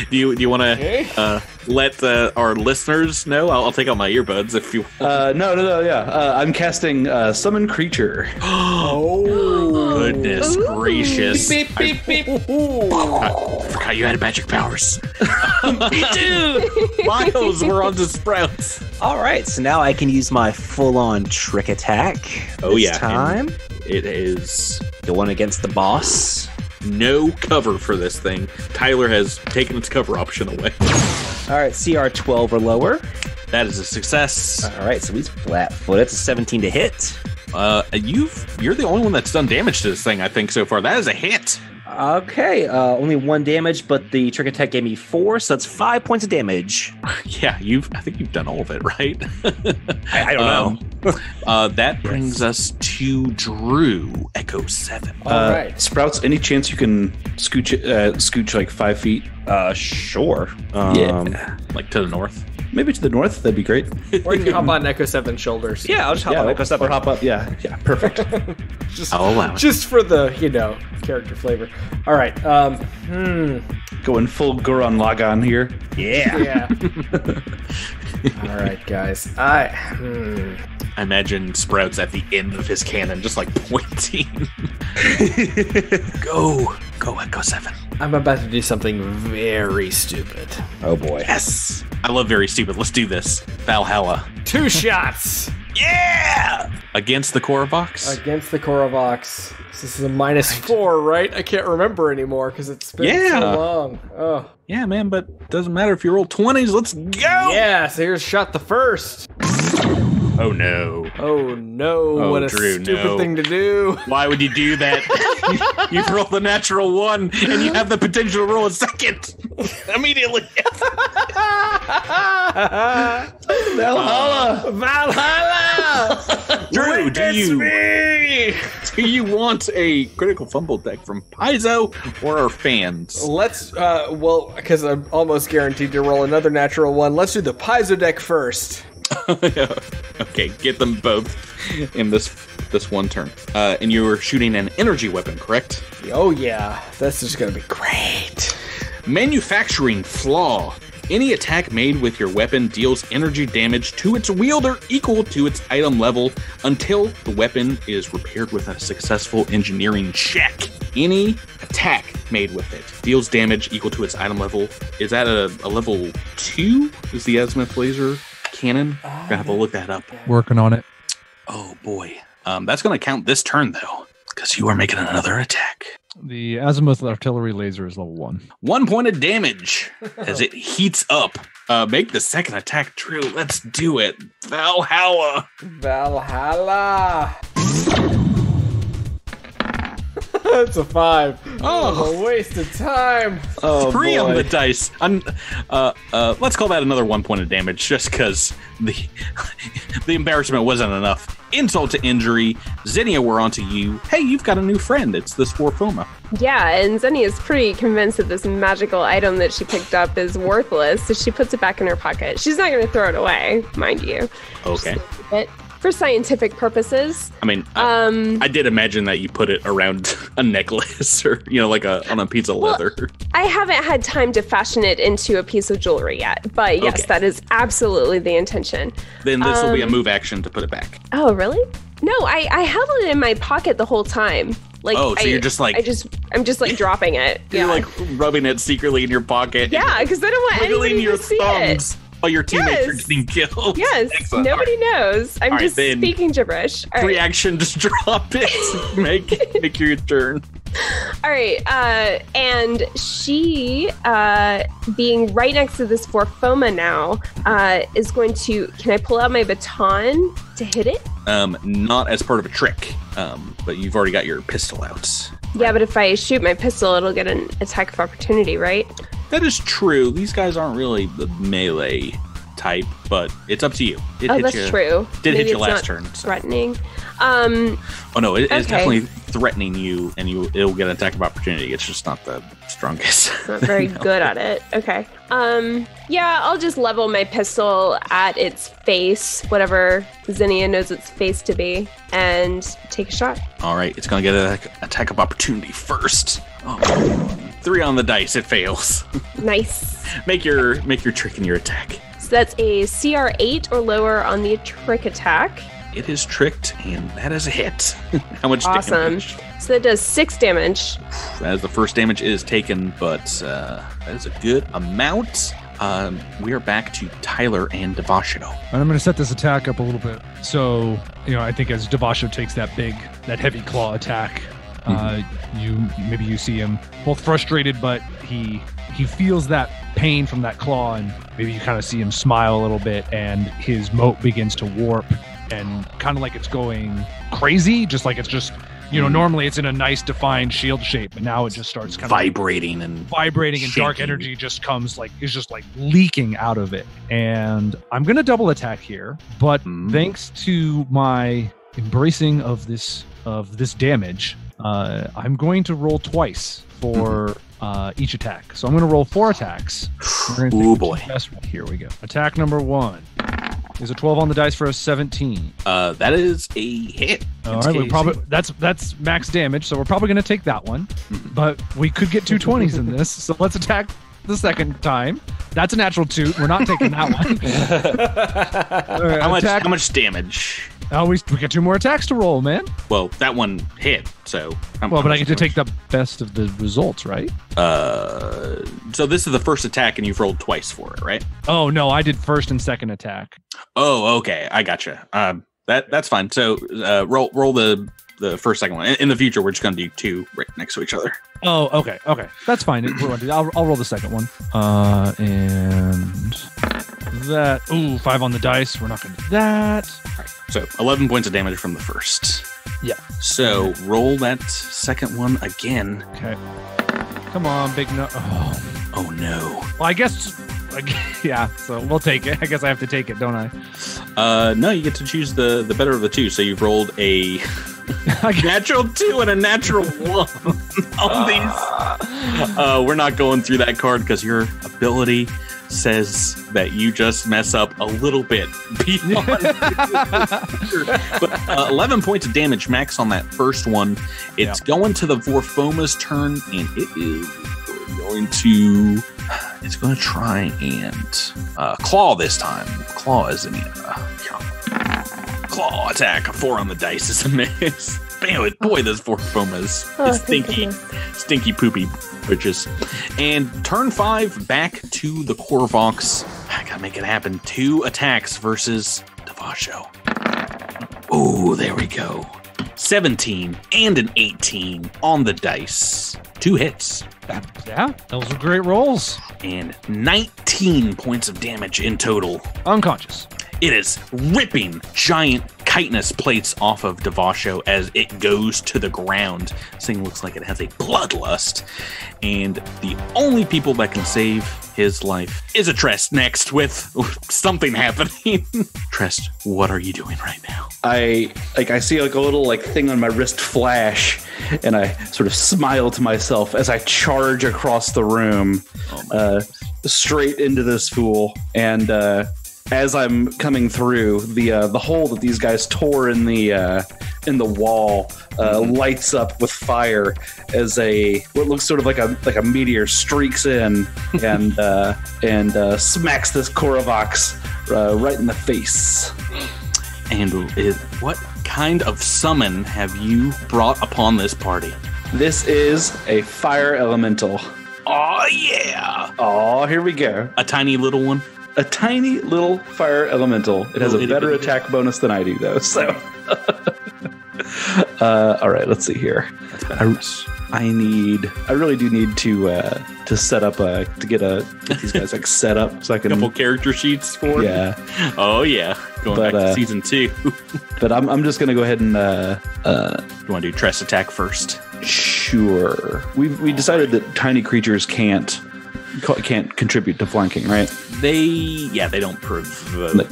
Do you want to let our listeners know? I'll take out my earbuds if you. No. I'm casting summon creature. Oh, Goodness gracious. Beep, beep, beep, beep. I forgot you had magic powers. Me too. Miles, we're on to Sprouts. All right, so now I can use my full-on trick attack. Oh, this yeah. time. It is The one against the boss. no cover for this thing. Tyler has taken its cover option away. All right, CR 12 or lower. That is a success. All right, so he's flat-footed. It's a 17 to hit. You're the only one that's done damage to this thing, I think, so far. That is a hit. Okay, only 1 damage, but the trick attack gave me 4, so that's 5 points of damage. Yeah, I think you've done all of it, right? I don't know. That brings us to Drew, Echo 7. All right. Sprouts, any chance you can scooch like 5 feet? Sure. Yeah. Like to the north. Maybe to the north. That'd be great. Or you can hop on Echo 7's shoulders. Yeah, I'll just hop on Echo 7. Or hop up. Yeah, perfect. Just, I'll allow it. just for the, character flavor. All right. Going full Goron Lagan here. Yeah. All right, guys. I imagine Sprouts at the end of his cannon, just like pointing. Go, Echo 7. I'm about to do something very stupid. Oh, boy. Yes. I love very stupid. Let's do this. Valhalla. 2 shots Yeah! Against the Korvox? against the Korvox. This is a -4, right? I can't remember anymore because it's been so long. Oh. Yeah, man, but doesn't matter if you roll 20s. Let's go! Yeah, so here's shot the first. Oh, no. Oh, no. Oh, what a Drew, stupid no. thing to do. Why would you do that? You've rolled the natural 1, and you have the potential to roll a second. Immediately. Valhalla! Valhalla! Drew, do you want a critical fumble deck from Paizo or our fans? Let's, because I'm almost guaranteed to roll another natural 1, let's do the Paizo deck first. Okay, get them both in this one turn. And you were shooting an energy weapon, correct? Oh, yeah. This is going to be great. Manufacturing flaw. Any attack made with your weapon deals energy damage to its wielder equal to its item level until the weapon is repaired with a successful engineering check. Any attack made with it deals damage equal to its item level. Is that a level 2? Is the azimuth laser cannon? I'm gonna have to look that up. Working on it. Oh boy. That's gonna count this turn though, because you are making another attack. The azimuth artillery laser is level 1. 1 point of damage as it heats up. Make the second attack, Drew. Let's do it. Valhalla. Valhalla. That's a 5. Oh, a waste of time. Oh, 3 on boy. the dice. Let's call that another 1 point of damage, just because the embarrassment wasn't enough. Insult to injury. Zinnia, we're on to you. Hey, you've got a new friend. It's this Forfoma. Yeah, and Zenny is pretty convinced that this magical item that she picked up is worthless, so she puts it back in her pocket. She's not going to throw it away, mind you. Okay. But for scientific purposes. I mean, I did imagine that you put it around a necklace or, like on a piece of leather. I haven't had time to fashion it into a piece of jewelry yet, but yes, Okay. that is absolutely the intention. Then this will be a move action to put it back. Oh, really? No, I held it in my pocket the whole time. Like, Oh, so you're just like- I'm just like dropping it. You're Yeah. like rubbing it secretly in your pocket. Yeah, because I don't want Wiggling anybody your to see thumbs while your teammates are Yes. getting killed. Yes, Excellent. nobody knows. I'm All right, just then. speaking gibberish. All right. Reaction, just drop it. Make your turn. All right, and she, being right next to this Forfoma now, is going to. Can I pull out my baton to hit it? Not as part of a trick, but you've already got your pistol out. Yeah, but if I shoot my pistol, it'll get an attack of opportunity, right? That is true. These guys aren't really the melee type, but it's up to you. It Oh, hit that's you- true. Did hit Maybe you it's last not turn. So. Threatening. Oh no, it's Okay. definitely threatening you, and it'll get an attack of opportunity. It's just not the strongest. Not very No. good at it. Okay. Yeah, I'll just level my pistol at its face, whatever Zinnia knows its face to be, and take a shot. All right, it's gonna get an attack of opportunity first. Oh, 3 on the dice. It fails. Nice. Make your trick and your attack. So that's a CR 8 or lower on the trick attack. It is tricked, and that is a hit. How much Awesome. damage? So that does 6 damage. As the first damage is taken, but that is a good amount. We are back to Tyler and Devasho. And I'm going to set this attack up a little bit. So, I think as Devasho takes that heavy claw attack, you see him both frustrated, but he feels that pain from that claw, and maybe you kind of see him smile a little bit, and his moat begins to warp, and kind of like it's going crazy, just like it's just, normally it's in a nice defined shield shape, but now it just starts kind of vibrating and dark energy just comes is just leaking out of it. And I'm going to double attack here, but thanks to my embracing of this damage, I'm going to roll twice for each attack. So I'm going to roll 4 attacks. Oh boy. Here we go. Attack number 1 is a 12 on the dice for a 17. That is a hit. All right, that's max damage, so we're probably going to take that one. But we could get 2 20s in this, so let's attack the second time. That's a natural 2. We're not taking that one. Right, how much damage? We get 2 more attacks to roll, man. Well, that one hit, so... but I get to take the best of the results, right? So this is the first attack, and you've rolled twice for it, right? Oh, no, I did first and second attack. Oh, okay, I gotcha. That's fine. So roll the first, second one. In the future, we're just going to do 2 right next to each other. Oh, okay. That's fine. I'll roll the second one. And that... Ooh, 5 on the dice. We're not going to do that. All right. So 11 points of damage from the first. Yeah. So roll that second one again. Okay. Come on, big no. Oh no. Well, I guess yeah. So we'll take it. I guess I have to take it, don't I? No, you get to choose the better of the 2. So you've rolled a natural 2 and a natural 1 on these. We're not going through that card because your ability says that you just mess up a little bit beyond. But 11 points of damage max on that first one. It's going to the Vorfoma's turn, and it is going to try and claw this time. Claw is a claw attack. A 4 on the dice is a miss. Boy, those Vorfomas. Stinky poopy bitches. And turn 5, back to the Korvox. I gotta make it happen. 2 attacks versus Devasho. Oh, there we go. 17 and an 18 on the dice. 2 hits. Those are great rolls. And 19 points of damage in total. Unconscious. It is ripping giant chitinous plates off of Devasho as it goes to the ground. This thing looks like it has a bloodlust. And the only people that can save his life is a Trest next with something happening. Trest, what are you doing right now? I see a little thing on my wrist flash, and I sort of smile to myself as I charge across the room, straight into this fool. And as I'm coming through, the hole that these guys tore in the wall lights up with fire as what looks sort of like a meteor streaks in and smacks this Korvox right in the face. And what kind of summon have you brought upon this party? This is a fire elemental. Oh yeah! Oh, here we go. A tiny little one. A tiny little fire elemental. It has a better attack bonus than I do, though. So, all right, let's see here. I really do need to set up to get these guys set up so I can. Couple character sheets for. Yeah. Oh yeah. Going back to season 2. But I'm just gonna go ahead and. You want to do Trest attack first? Sure. We decided that tiny creatures can't contribute to flanking, right? They don't provoke.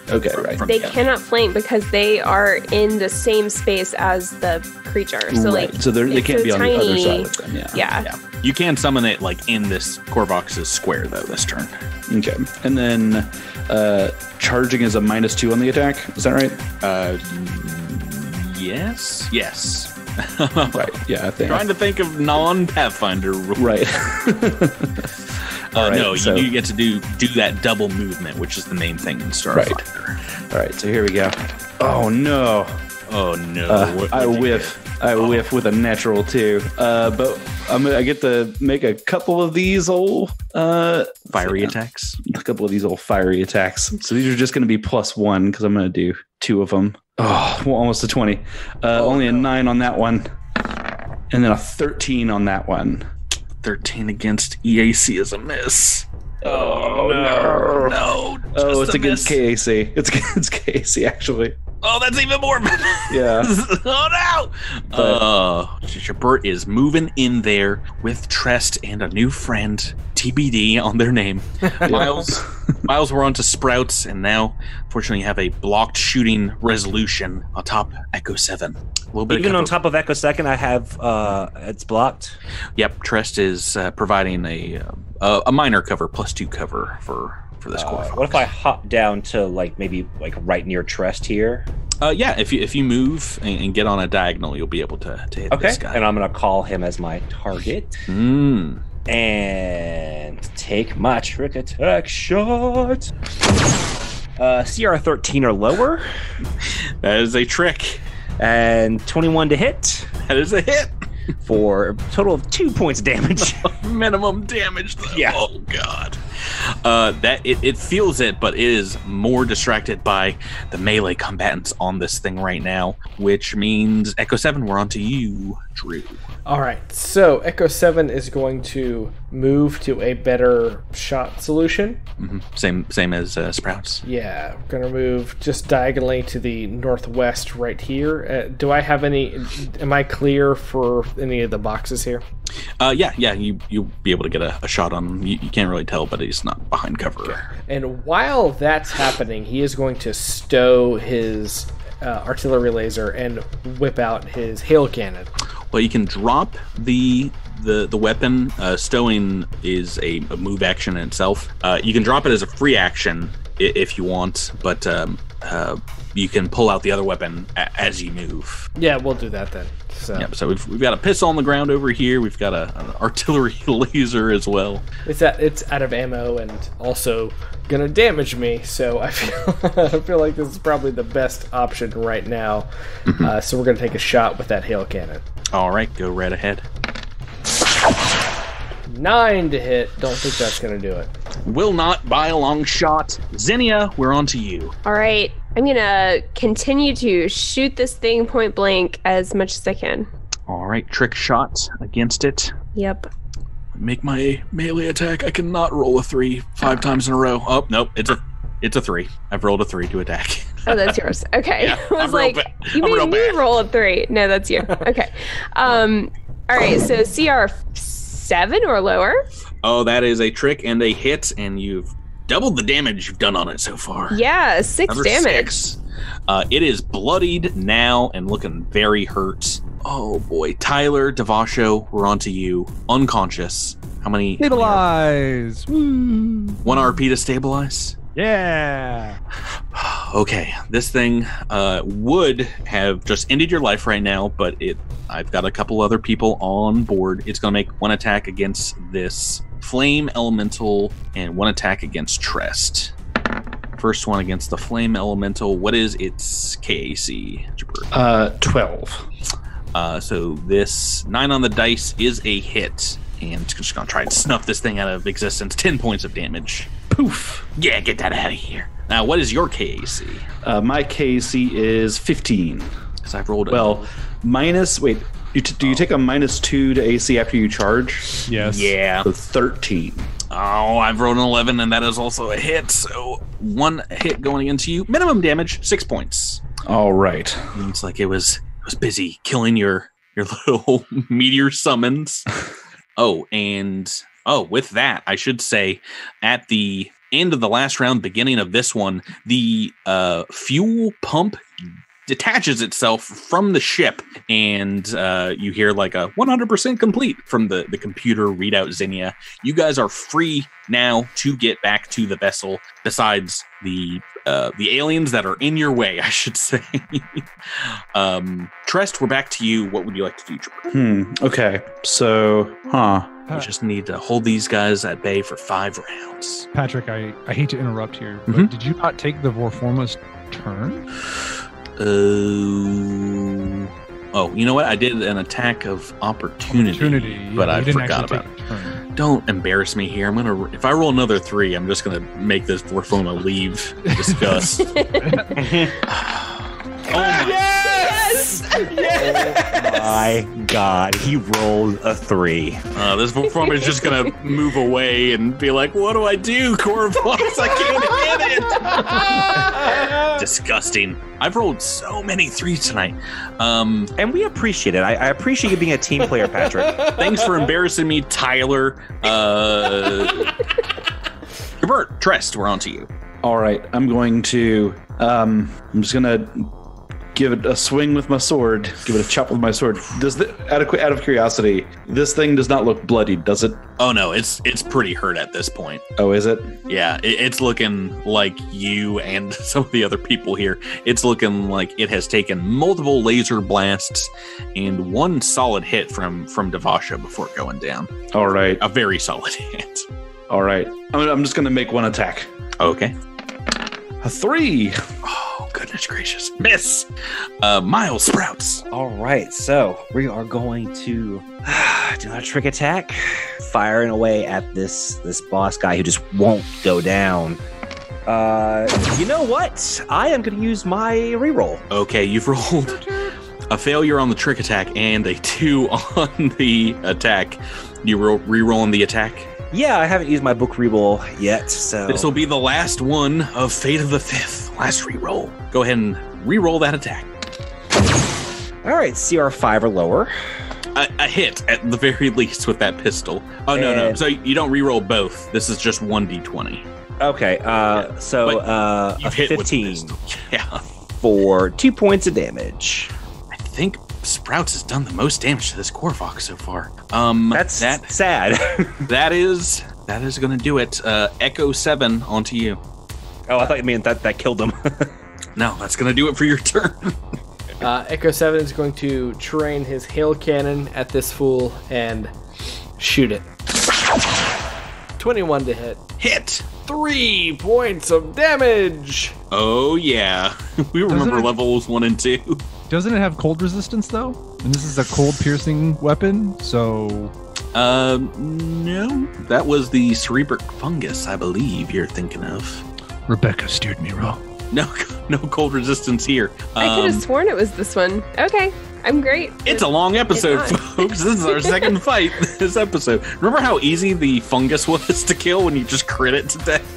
Okay, right. They cannot flank because they are in the same space as the creature. So right. So they can't be on the other side of them. Yeah. You can summon it in this Korvox's square though this turn. Okay, and then charging is a -2 on the attack. Is that right? Yes. Right. Yeah. I think. Trying to think of non-Pathfinder rules. Right. No, so- you get to do that double movement, which is the main thing in Starfighter. All right, so here we go. Oh no! Oh no! I whiff. I whiff with a natural 2. But I get to make a couple of these old fiery attacks. A couple of these old fiery attacks. So these are just going to be +1 because I'm going to do 2 of them. Oh, well, almost a 20. Only a 9 on that one, and then a 13 on that one. 13 against EAC is a miss. Oh No! Oh, it's against KAC. It's against KAC actually. Oh, that's even more. Yeah. Oh no! Jabert is moving in there with Trest and a new friend, TBD on their name. Miles, we're on to Sprouts, and now, fortunately, you have a blocked shooting resolution on top Echo 7. A little bit Even on top of Echo 2nd, I have it's blocked. Yep, Trest is providing a minor cover, +2 cover for this core. What if I hop down to maybe right near Trest here? Yeah, if you move and get on a diagonal, you'll be able to hit this guy. And I'm gonna call him as my target. And take my trick attack shot. CR 13 or lower. That is a trick. And 21 to hit. That is a hit. For a total of 2 points damage. Minimum damage, though. Yeah. Oh, God. That it feels it, but it is more distracted by the melee combatants on this thing right now, which means Echo 7, we're on to you, Drew. All right, so Echo 7 is going to move to a better shot solution. Same as Sprouts. Yeah, we're going to move just diagonally to the northwest right here. Do I have am I clear for any of the boxes here? Yeah, you'll be able to get a shot on him. You can't really tell, but he's not behind cover. Okay. And while that's happening, he is going to stow his artillery laser and whip out his hail cannon. Well, you can drop the weapon. Stowing is a move action in itself. You can drop it as a free action if you want, but you can pull out the other weapon as you move. Yeah, we'll do that then. So we've got a pistol on the ground over here. We've got an artillery laser as well. It's out of ammo and also gonna damage me. So I feel like this is probably the best option right now. So we're gonna take a shot with that hail cannon. All right, go right ahead. 9 to hit. Don't think that's gonna do it. Will not by a long shot. Zinnia, we're on to you. All right. I'm going to continue to shoot this thing point blank as much as I can. All right, trick shot against it. Yep. Make my melee attack. I cannot roll a 3 5 times in a row. Oh, nope. It's a 3. I've rolled a 3 to attack. Oh, that's yours. Okay. Yeah, I was like, you made me roll a 3. No, that's you. Okay. All right. So CR 7 or lower? Oh, that is a trick and a hit, and you've doubled the damage you've done on it so far. Yeah, 6 damage. 6. It is bloodied now and looking very hurt. Oh boy, Tyler Devasho, we're on to you. Unconscious. How many? Stabilize. Woo. 1 RP to stabilize. Yeah. Okay, this thing would have just ended your life right now, but I've got a couple other people on board. It's going to make 1 attack against this Flame Elemental and 1 attack against Trest. First one against the Flame Elemental. What is its KAC? 12. So this 9 on the dice is a hit. And it's just going to try and snuff this thing out of existence. 10 points of damage. Poof. Yeah, get that out of here. Now, what is your KAC? My KAC is 15. Because I've rolled minus... Wait, do you take a -2 to AC after you charge? Yes. Yeah. So 13. Oh, I've rolled an 11, and that is also a hit. So 1 hit going against you. Minimum damage, 6 points. All right. Looks like it was busy killing your little meteor summons. With that, I should say, at the end of the last round, beginning of this one, the fuel pump detaches itself from the ship, and you hear like a 100% complete from the computer readout. Zinnia, you guys are free now to get back to the vessel, besides the aliens that are in your way, I should say. Trest, we're back to you. What would you like to do? Okay. So, You just need to hold these guys at bay for 5 rounds. Patrick, I hate to interrupt here, but did you not take the Vorforma's turn? Oh, you know what? I did an attack of opportunity, but I forgot about it. Don't embarrass me here. If I roll another 3, I'm just gonna make this Vorfoma leave disgust. Oh my! Yes! Oh my God, he rolled a 3. This Vorfoma is just gonna move away and be like, "What do I do, Corvox? I can't hit it." Disgusting. I've rolled so many 3s tonight. And we appreciate it. I appreciate you being a team player, Patrick. Thanks for embarrassing me, Tyler. Gabert, Trest, we're on to you. all right. I'm going to. I'm just gonna give it a swing with my sword. Give it a chop with my sword. Out of curiosity, this thing does not look bloodied, does it? Oh no, it's pretty hurt at this point. Oh, is it? Yeah, it's looking like you and some of the other people here. It's looking like it has taken multiple laser blasts and one solid hit from Devasha before going down. All right. A very solid hit. All right. I'm just going to make one attack. Okay. A 3. Oh, goodness gracious. Miss. Miles Sprouts. All right, so we are going to do a trick attack, firing away at this boss guy who just won't go down. You know what? I am going to use my reroll. Okay, you've rolled a failure on the trick attack and a 2 on the attack. You re-rolling the attack? Yeah, I haven't used my book reroll yet, so... This will be the last one of Fate of the Fifth. Last reroll. Go ahead and reroll that attack. All right, CR5 or lower. A hit, at the very least, with that pistol. Oh, no. So you don't reroll both. This is just 1d20. Okay, so you've a hit 15 with the pistol. Yeah. For 2 points of damage. I think Sprouts has done the most damage to this Corvox so far. That's sad. that is going to do it. Echo 7 onto you. Oh, I thought you meant that killed him. No, that's going to do it for your turn. Echo 7 is going to train his hail cannon at this fool and shoot it. 21 to hit. Hit. 3 points of damage. Oh, yeah. We remember levels 1 and 2. Doesn't it have cold resistance, though? And this is a cold-piercing weapon, so... No. That was the cerebric fungus, I believe you're thinking of. Rebecca steered me wrong. No cold resistance here. I could have sworn it was this one. Okay, I'm great. It's a long episode, folks. This is our second fight this episode. Remember how easy the fungus was to kill when you just crit it to death?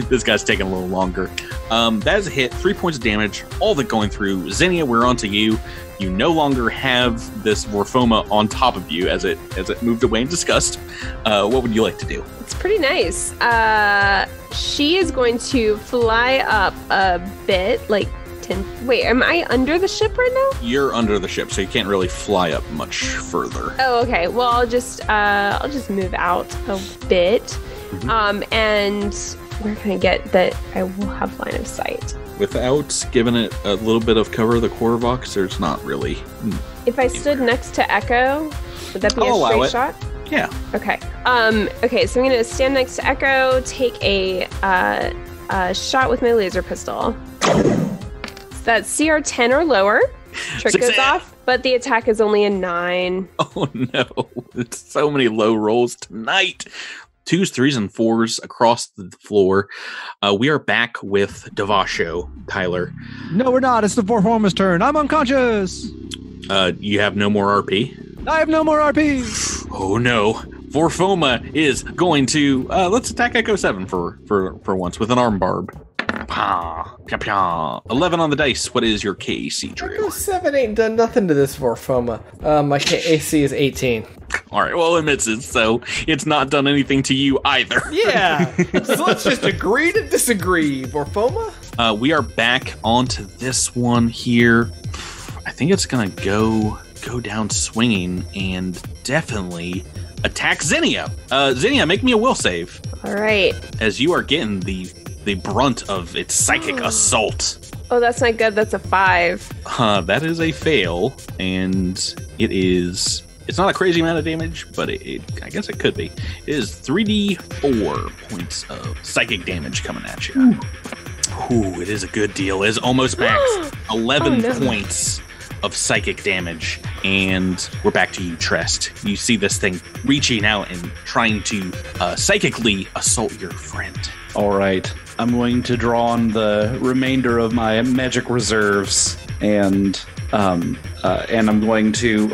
This guy's taking a little longer. That is a hit, 3 points of damage, all that going through. Zinnia, we're on to you. You no longer have this Vorfoma on top of you as it moved away in disgust. What would you like to do? It's pretty nice. She is going to fly up a bit, like 10. Wait, am I under the ship right now? You're under the ship, so you can't really fly up much further. Oh, okay. Well, I'll just move out a bit. Mm-hmm. And where can I get that I will have line of sight? Without giving it a little bit of cover, the Corvox, there's not really. If I stood next to Echo, would that be a straight shot? Yeah. Okay. Okay, so I'm going to stand next to Echo, take a shot with my laser pistol. So that's CR 10 or lower. Trick goes off, but the attack is only a 9. Oh no. It's so many low rolls tonight. 2s, 3s, and 4s across the floor. We are back with Devasho, Tyler. No, we're not. It's the Vorforma's turn. I'm unconscious. You have no more RP? I have no more RP. Oh no. Vorfoma is going to let's attack Echo 7 for once with an arm barb. 11 on the dice. What is your KAC, Drew? Echo 7 ain't done nothing to this Vorfoma. My KAC is 18. All right, well, it misses, so it's not done anything to you either. Yeah. So let's just agree to disagree, Vorfoma. We are back onto this one here. I think it's gonna go down swinging and definitely attack Zinnia. Zinnia, make me a will save. All right. As you are getting the brunt of its psychic assault. Oh, that's not good. That's a 5. That is a fail, and it's not a crazy amount of damage, but I guess it could be. It is 3d4 points of psychic damage coming at you. Ooh, it is a good deal. It is almost max. 11 points of psychic damage, and we're back to you, Trest. You see this thing reaching out and trying to psychically assault your friend. All right. I'm going to draw on the remainder of my magic reserves, and I'm going to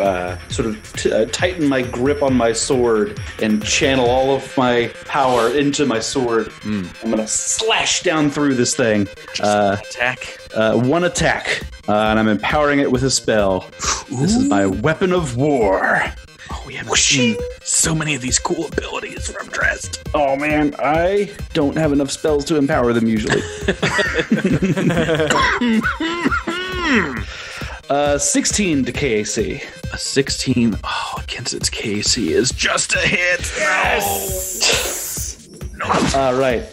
sort of tighten my grip on my sword and channel all of my power into my sword. I'm going to slash down through this thing. Attack. One attack, and I'm empowering it with a spell. Ooh. This is my weapon of war. Oh, we haven't seen so many of these cool abilities from Trest. Oh man, I don't have enough spells to empower them usually. 16 to KAC. A 16 against its KAC is just a hit. Yes! No. All right.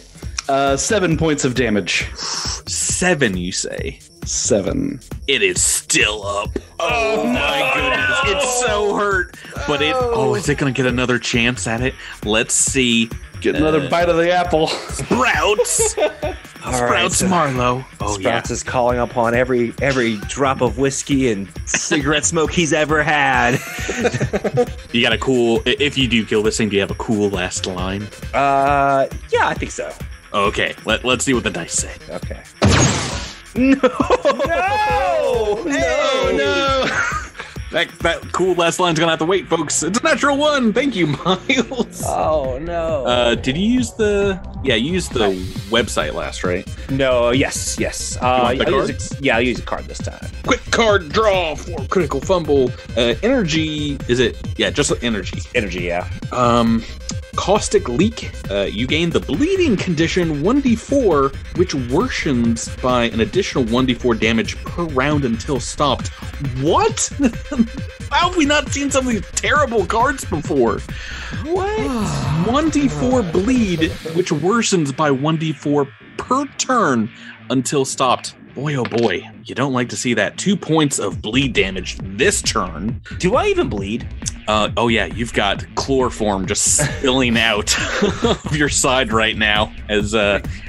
7 points of damage. 7, you say? 7. It is still up. Oh my goodness. It's so hurt. But is it going to get another chance at it? Let's see. Get another bite of the apple. Sprouts. Sprouts Marlowe. Sprouts is calling upon every drop of whiskey and cigarette smoke he's ever had. You got a cool, if you do kill this thing, do you have a cool last line? Yeah, I think so. Okay, let's see what the dice say. Okay. No! That cool last line's gonna have to wait, folks. It's a natural 1. Thank you, Miles. Oh no. Did you use the website last, right? No. Yes. I'll use a card this time. Quick card draw for critical fumble. Energy. Is it? Yeah, just energy. Energy. Yeah. Caustic leak. You gain the bleeding condition 1d4, which worsens by an additional 1d4 damage per round until stopped. What? How have we not seen some of these terrible cards before? What? 1d4 bleed, which worsens by 1d4 per turn until stopped. Boy, oh boy, you don't like to see that. 2 points of bleed damage this turn. Do I even bleed? Oh yeah, you've got chloroform just spilling out of your side right now. As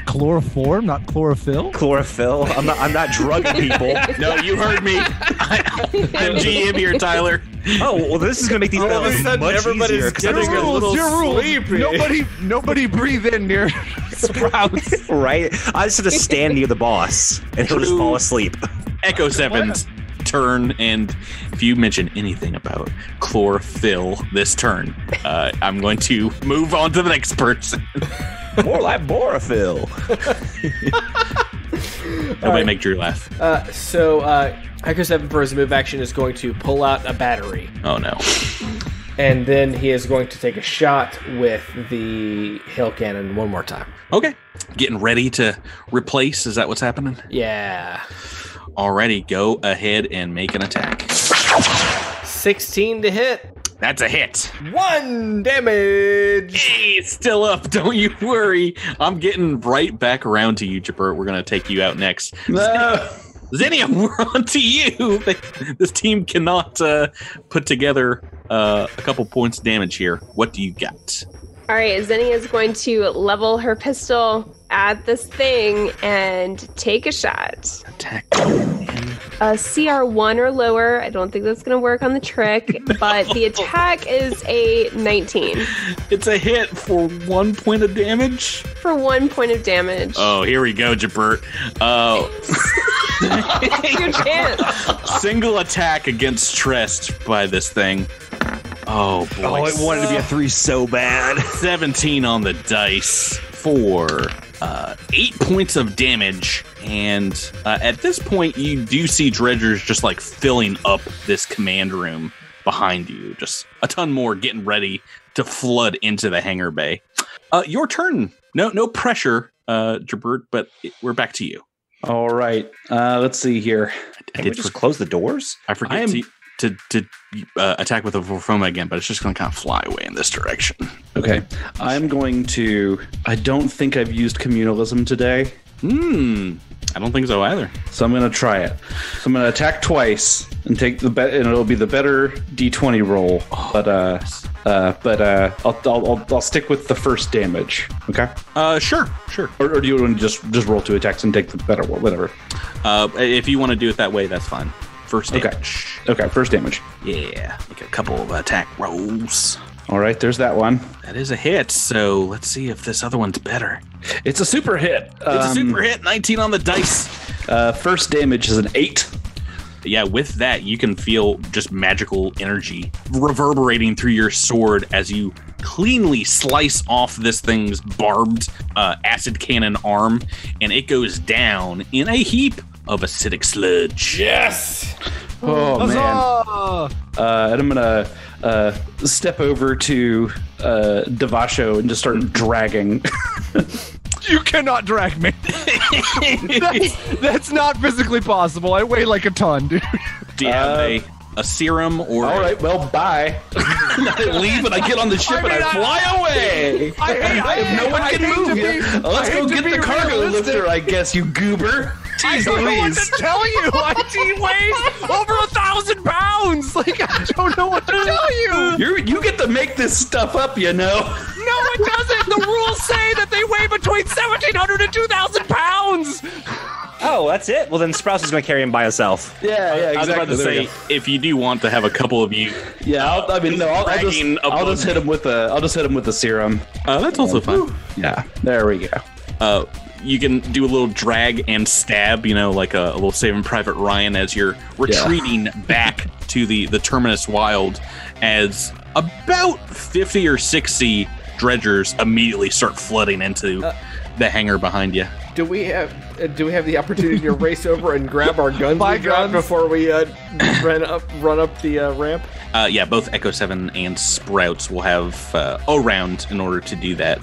chloroform, not chlorophyll. Chlorophyll. I'm not drugging people. No, you heard me. I'm GM here, Tyler. Oh well, this is gonna make these battles much easier. Getting a little sleepy. Nobody breathe in near Sprouts. Right? I just have to stand near the boss and he'll just fall asleep. Echo 7's turn, and if you mention anything about chlorophyll this turn, I'm going to move on to the next person. More like Borophyll. Nobody make Drew laugh. So Echo 7 for his move action is going to pull out a battery. Oh no. And then he is going to take a shot with the hail cannon one more time. Okay. Getting ready to replace. Is that what's happening? Yeah. Alrighty, go ahead and make an attack. 16 to hit. That's a hit. 1 damage. Hey, it's still up. Don't you worry. I'm getting right back around to you, Jabert. We're going to take you out next. No. Zinnia, we're on to you. This team cannot put together a couple points of damage here. What do you got? All right, Zinnia is going to level her pistol at this thing and take a shot. Attack. CR1 or lower. I don't think that's going to work on the trick, but the attack is a 19. It's a hit for 1 point of damage? For 1 point of damage. Oh, here we go, Jabert. Your chance. Single attack against Trest by this thing. Oh, boy. Oh, I wanted to be a 3 so bad. 17 on the dice for 8 points of damage. And at this point, you do see dredgers just like filling up this command room behind you. Just a ton more getting ready to flood into the hangar bay. Your turn. No pressure, Jabert, but we're back to you. All right. Let's see here. Can we just close the doors? I forget to attack with a Vorfoma again, but it's just going to kind of fly away in this direction. Okay. I'm going to... I don't think I've used communalism today. I don't think so either. So I'm going to try it. So I'm going to attack twice and take the and it'll be the better D20 roll. But I'll stick with the first damage. Okay. Sure. Or do you want to just roll 2 attacks and take the better one? Whatever. If you want to do it that way, that's fine. First damage. Okay. First damage. Yeah. Make a couple of attack rolls. All right. There's that one. That is a hit. So let's see if this other one's better. It's a super hit. It's a super hit. 19 on the dice. First damage is an 8. Yeah, with that, you can feel just magical energy reverberating through your sword as you cleanly slice off this thing's barbed acid cannon arm, and it goes down in a heap of acidic sludge. Yes! Oh, man. And I'm going to step over to Devasho and just start dragging. You cannot drag me. That's not physically possible. I weigh like a ton, dude. Do you have a serum or... All right, well, bye. I leave and I get on the ship and I fly away. If no one can move you, let's go get the cargo lifter, I guess, you goober. Jeez I don't know what Louise. to tell you. IT weighs over 1,000 pounds. Like, I don't know what to tell you. You get to make this stuff up, you know. No, it doesn't. The rules say that they weigh between 1,700 and 2,000 pounds. Oh, that's it? Well, then Sprouse is going to carry him by herself. Yeah, exactly. I was about to say, if you do want to have a couple of you... Yeah, I'll just hit him with a serum. That's also fine. Yeah, there we go. You can do a little drag and stab, like a little Saving Private Ryan as you're retreating back to the Terminus Wild, as about 50 or 60 dredgers immediately start flooding into the hangar behind you. Do we have the opportunity to race over and grab our guns we got before we run up the ramp? Yeah, both Echo 7 and Sprouts will have a round in order to do that.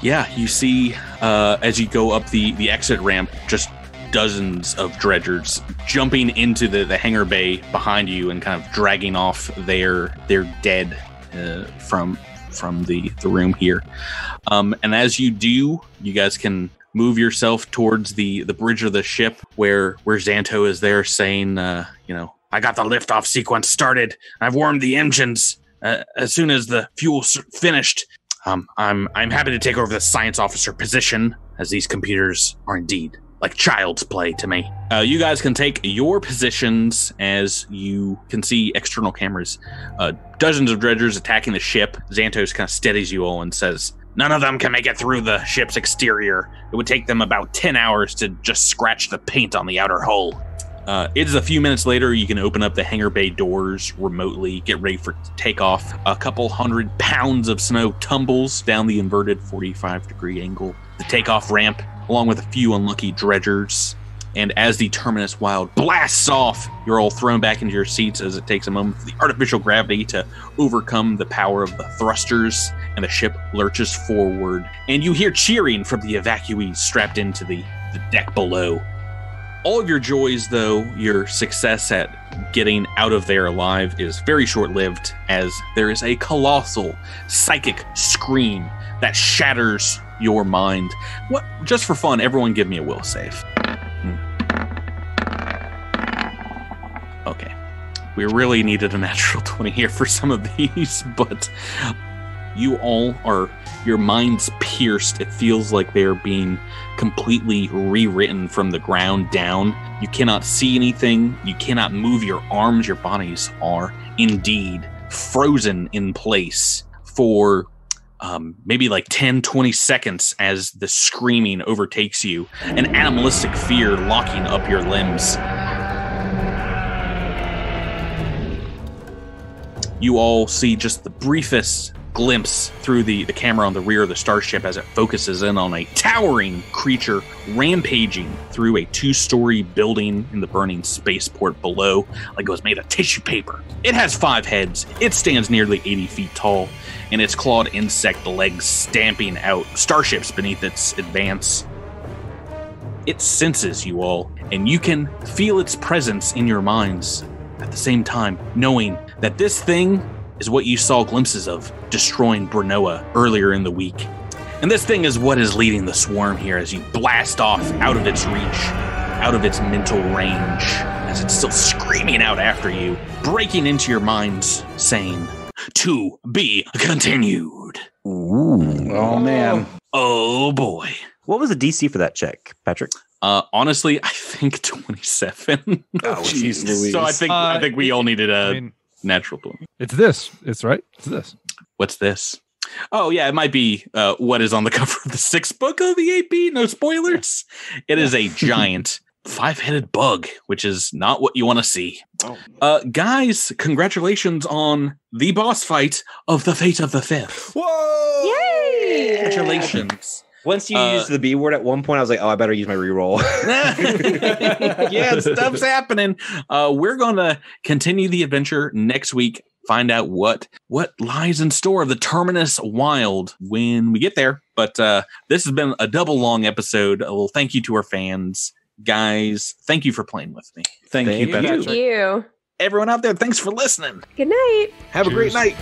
You see as you go up the exit ramp, just dozens of dredgers jumping into the hangar bay behind you and kind of dragging off their dead from the room here. And as you do, you guys can move yourself towards the bridge of the ship where Xanto is there saying, I got the liftoff sequence started. I've warmed the engines. As soon as the fuel's finished, I'm happy to take over the science officer position, as these computers are indeed like child's play to me. You guys can take your positions as you can see external cameras. Dozens of dredgers attacking the ship. Xantos kind of steadies you all and says, none of them can make it through the ship's exterior. It would take them about 10 hours to just scratch the paint on the outer hull. It is a few minutes later. You can open up the hangar bay doors remotely, get ready for takeoff. A couple 100 pounds of snow tumbles down the inverted 45-degree angle, the takeoff ramp, along with a few unlucky dredgers. And as the Terminus Wild blasts off, you're all thrown back into your seats as it takes a moment for the artificial gravity to overcome the power of the thrusters, and the ship lurches forward. And you hear cheering from the evacuees strapped into the deck below. All of your joys, though, your success at getting out of there alive is very short-lived, as there is a colossal psychic scream that shatters your mind. What? Just for fun, everyone give me a will save. Okay. We really needed a natural 20 here for some of these, but you all are, your minds pierced. It feels like they're being completely rewritten from the ground down. You cannot see anything. You cannot move your arms. Your bodies are indeed frozen in place for maybe like 10, 20 seconds as the screaming overtakes you, an animalistic fear locking up your limbs. You all see just the briefest glimpse through the camera on the rear of the starship as it focuses in on a towering creature rampaging through a 2-story building in the burning spaceport below, like it was made of tissue paper. It has 5 heads, it stands nearly 80 feet tall, and its clawed insect legs stamping out starships beneath its advance. It senses you all, and you can feel its presence in your minds at the same time, knowing that this thing is what you saw glimpses of destroying Brnoa earlier in the week. And this thing is what is leading the swarm here as you blast off out of its reach, out of its mental range, as it's still screaming out after you, breaking into your minds, saying, "To be continued." Ooh. Oh, man. Oh, boy. What was the DC for that check, Patrick? Honestly, I think 27. Oh, jeez Louise. So I think we all needed a natural 20. It's this. It's right. It's this. What's this? Oh, yeah, it might be what is on the cover of the 6th book of the AP. No spoilers. It is a giant 5-headed bug, which is not what you want to see. Guys, congratulations on the boss fight of the Fate of the Fifth. Whoa! Yay! Congratulations. Once you used the B word at one point, I was like, oh, I better use my reroll. Yeah, stuff's happening. We're going to continue the adventure next week. Find out what lies in store of the Terminus Wild when we get there. But this has been a double long episode. A little thank you to our fans. Guys, thank you for playing with me. Thank you, Patrick. Thank you. Everyone out there, thanks for listening. Good night. Have a great night.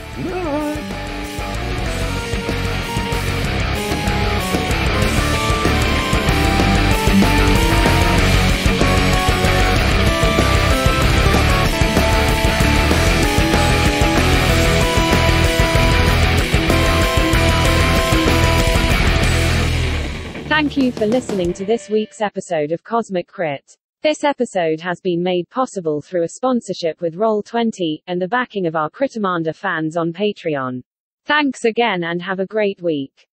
Thank you for listening to this week's episode of Cosmic Crit. This episode has been made possible through a sponsorship with Roll20 and the backing of our Critamander fans on Patreon. Thanks again and have a great week.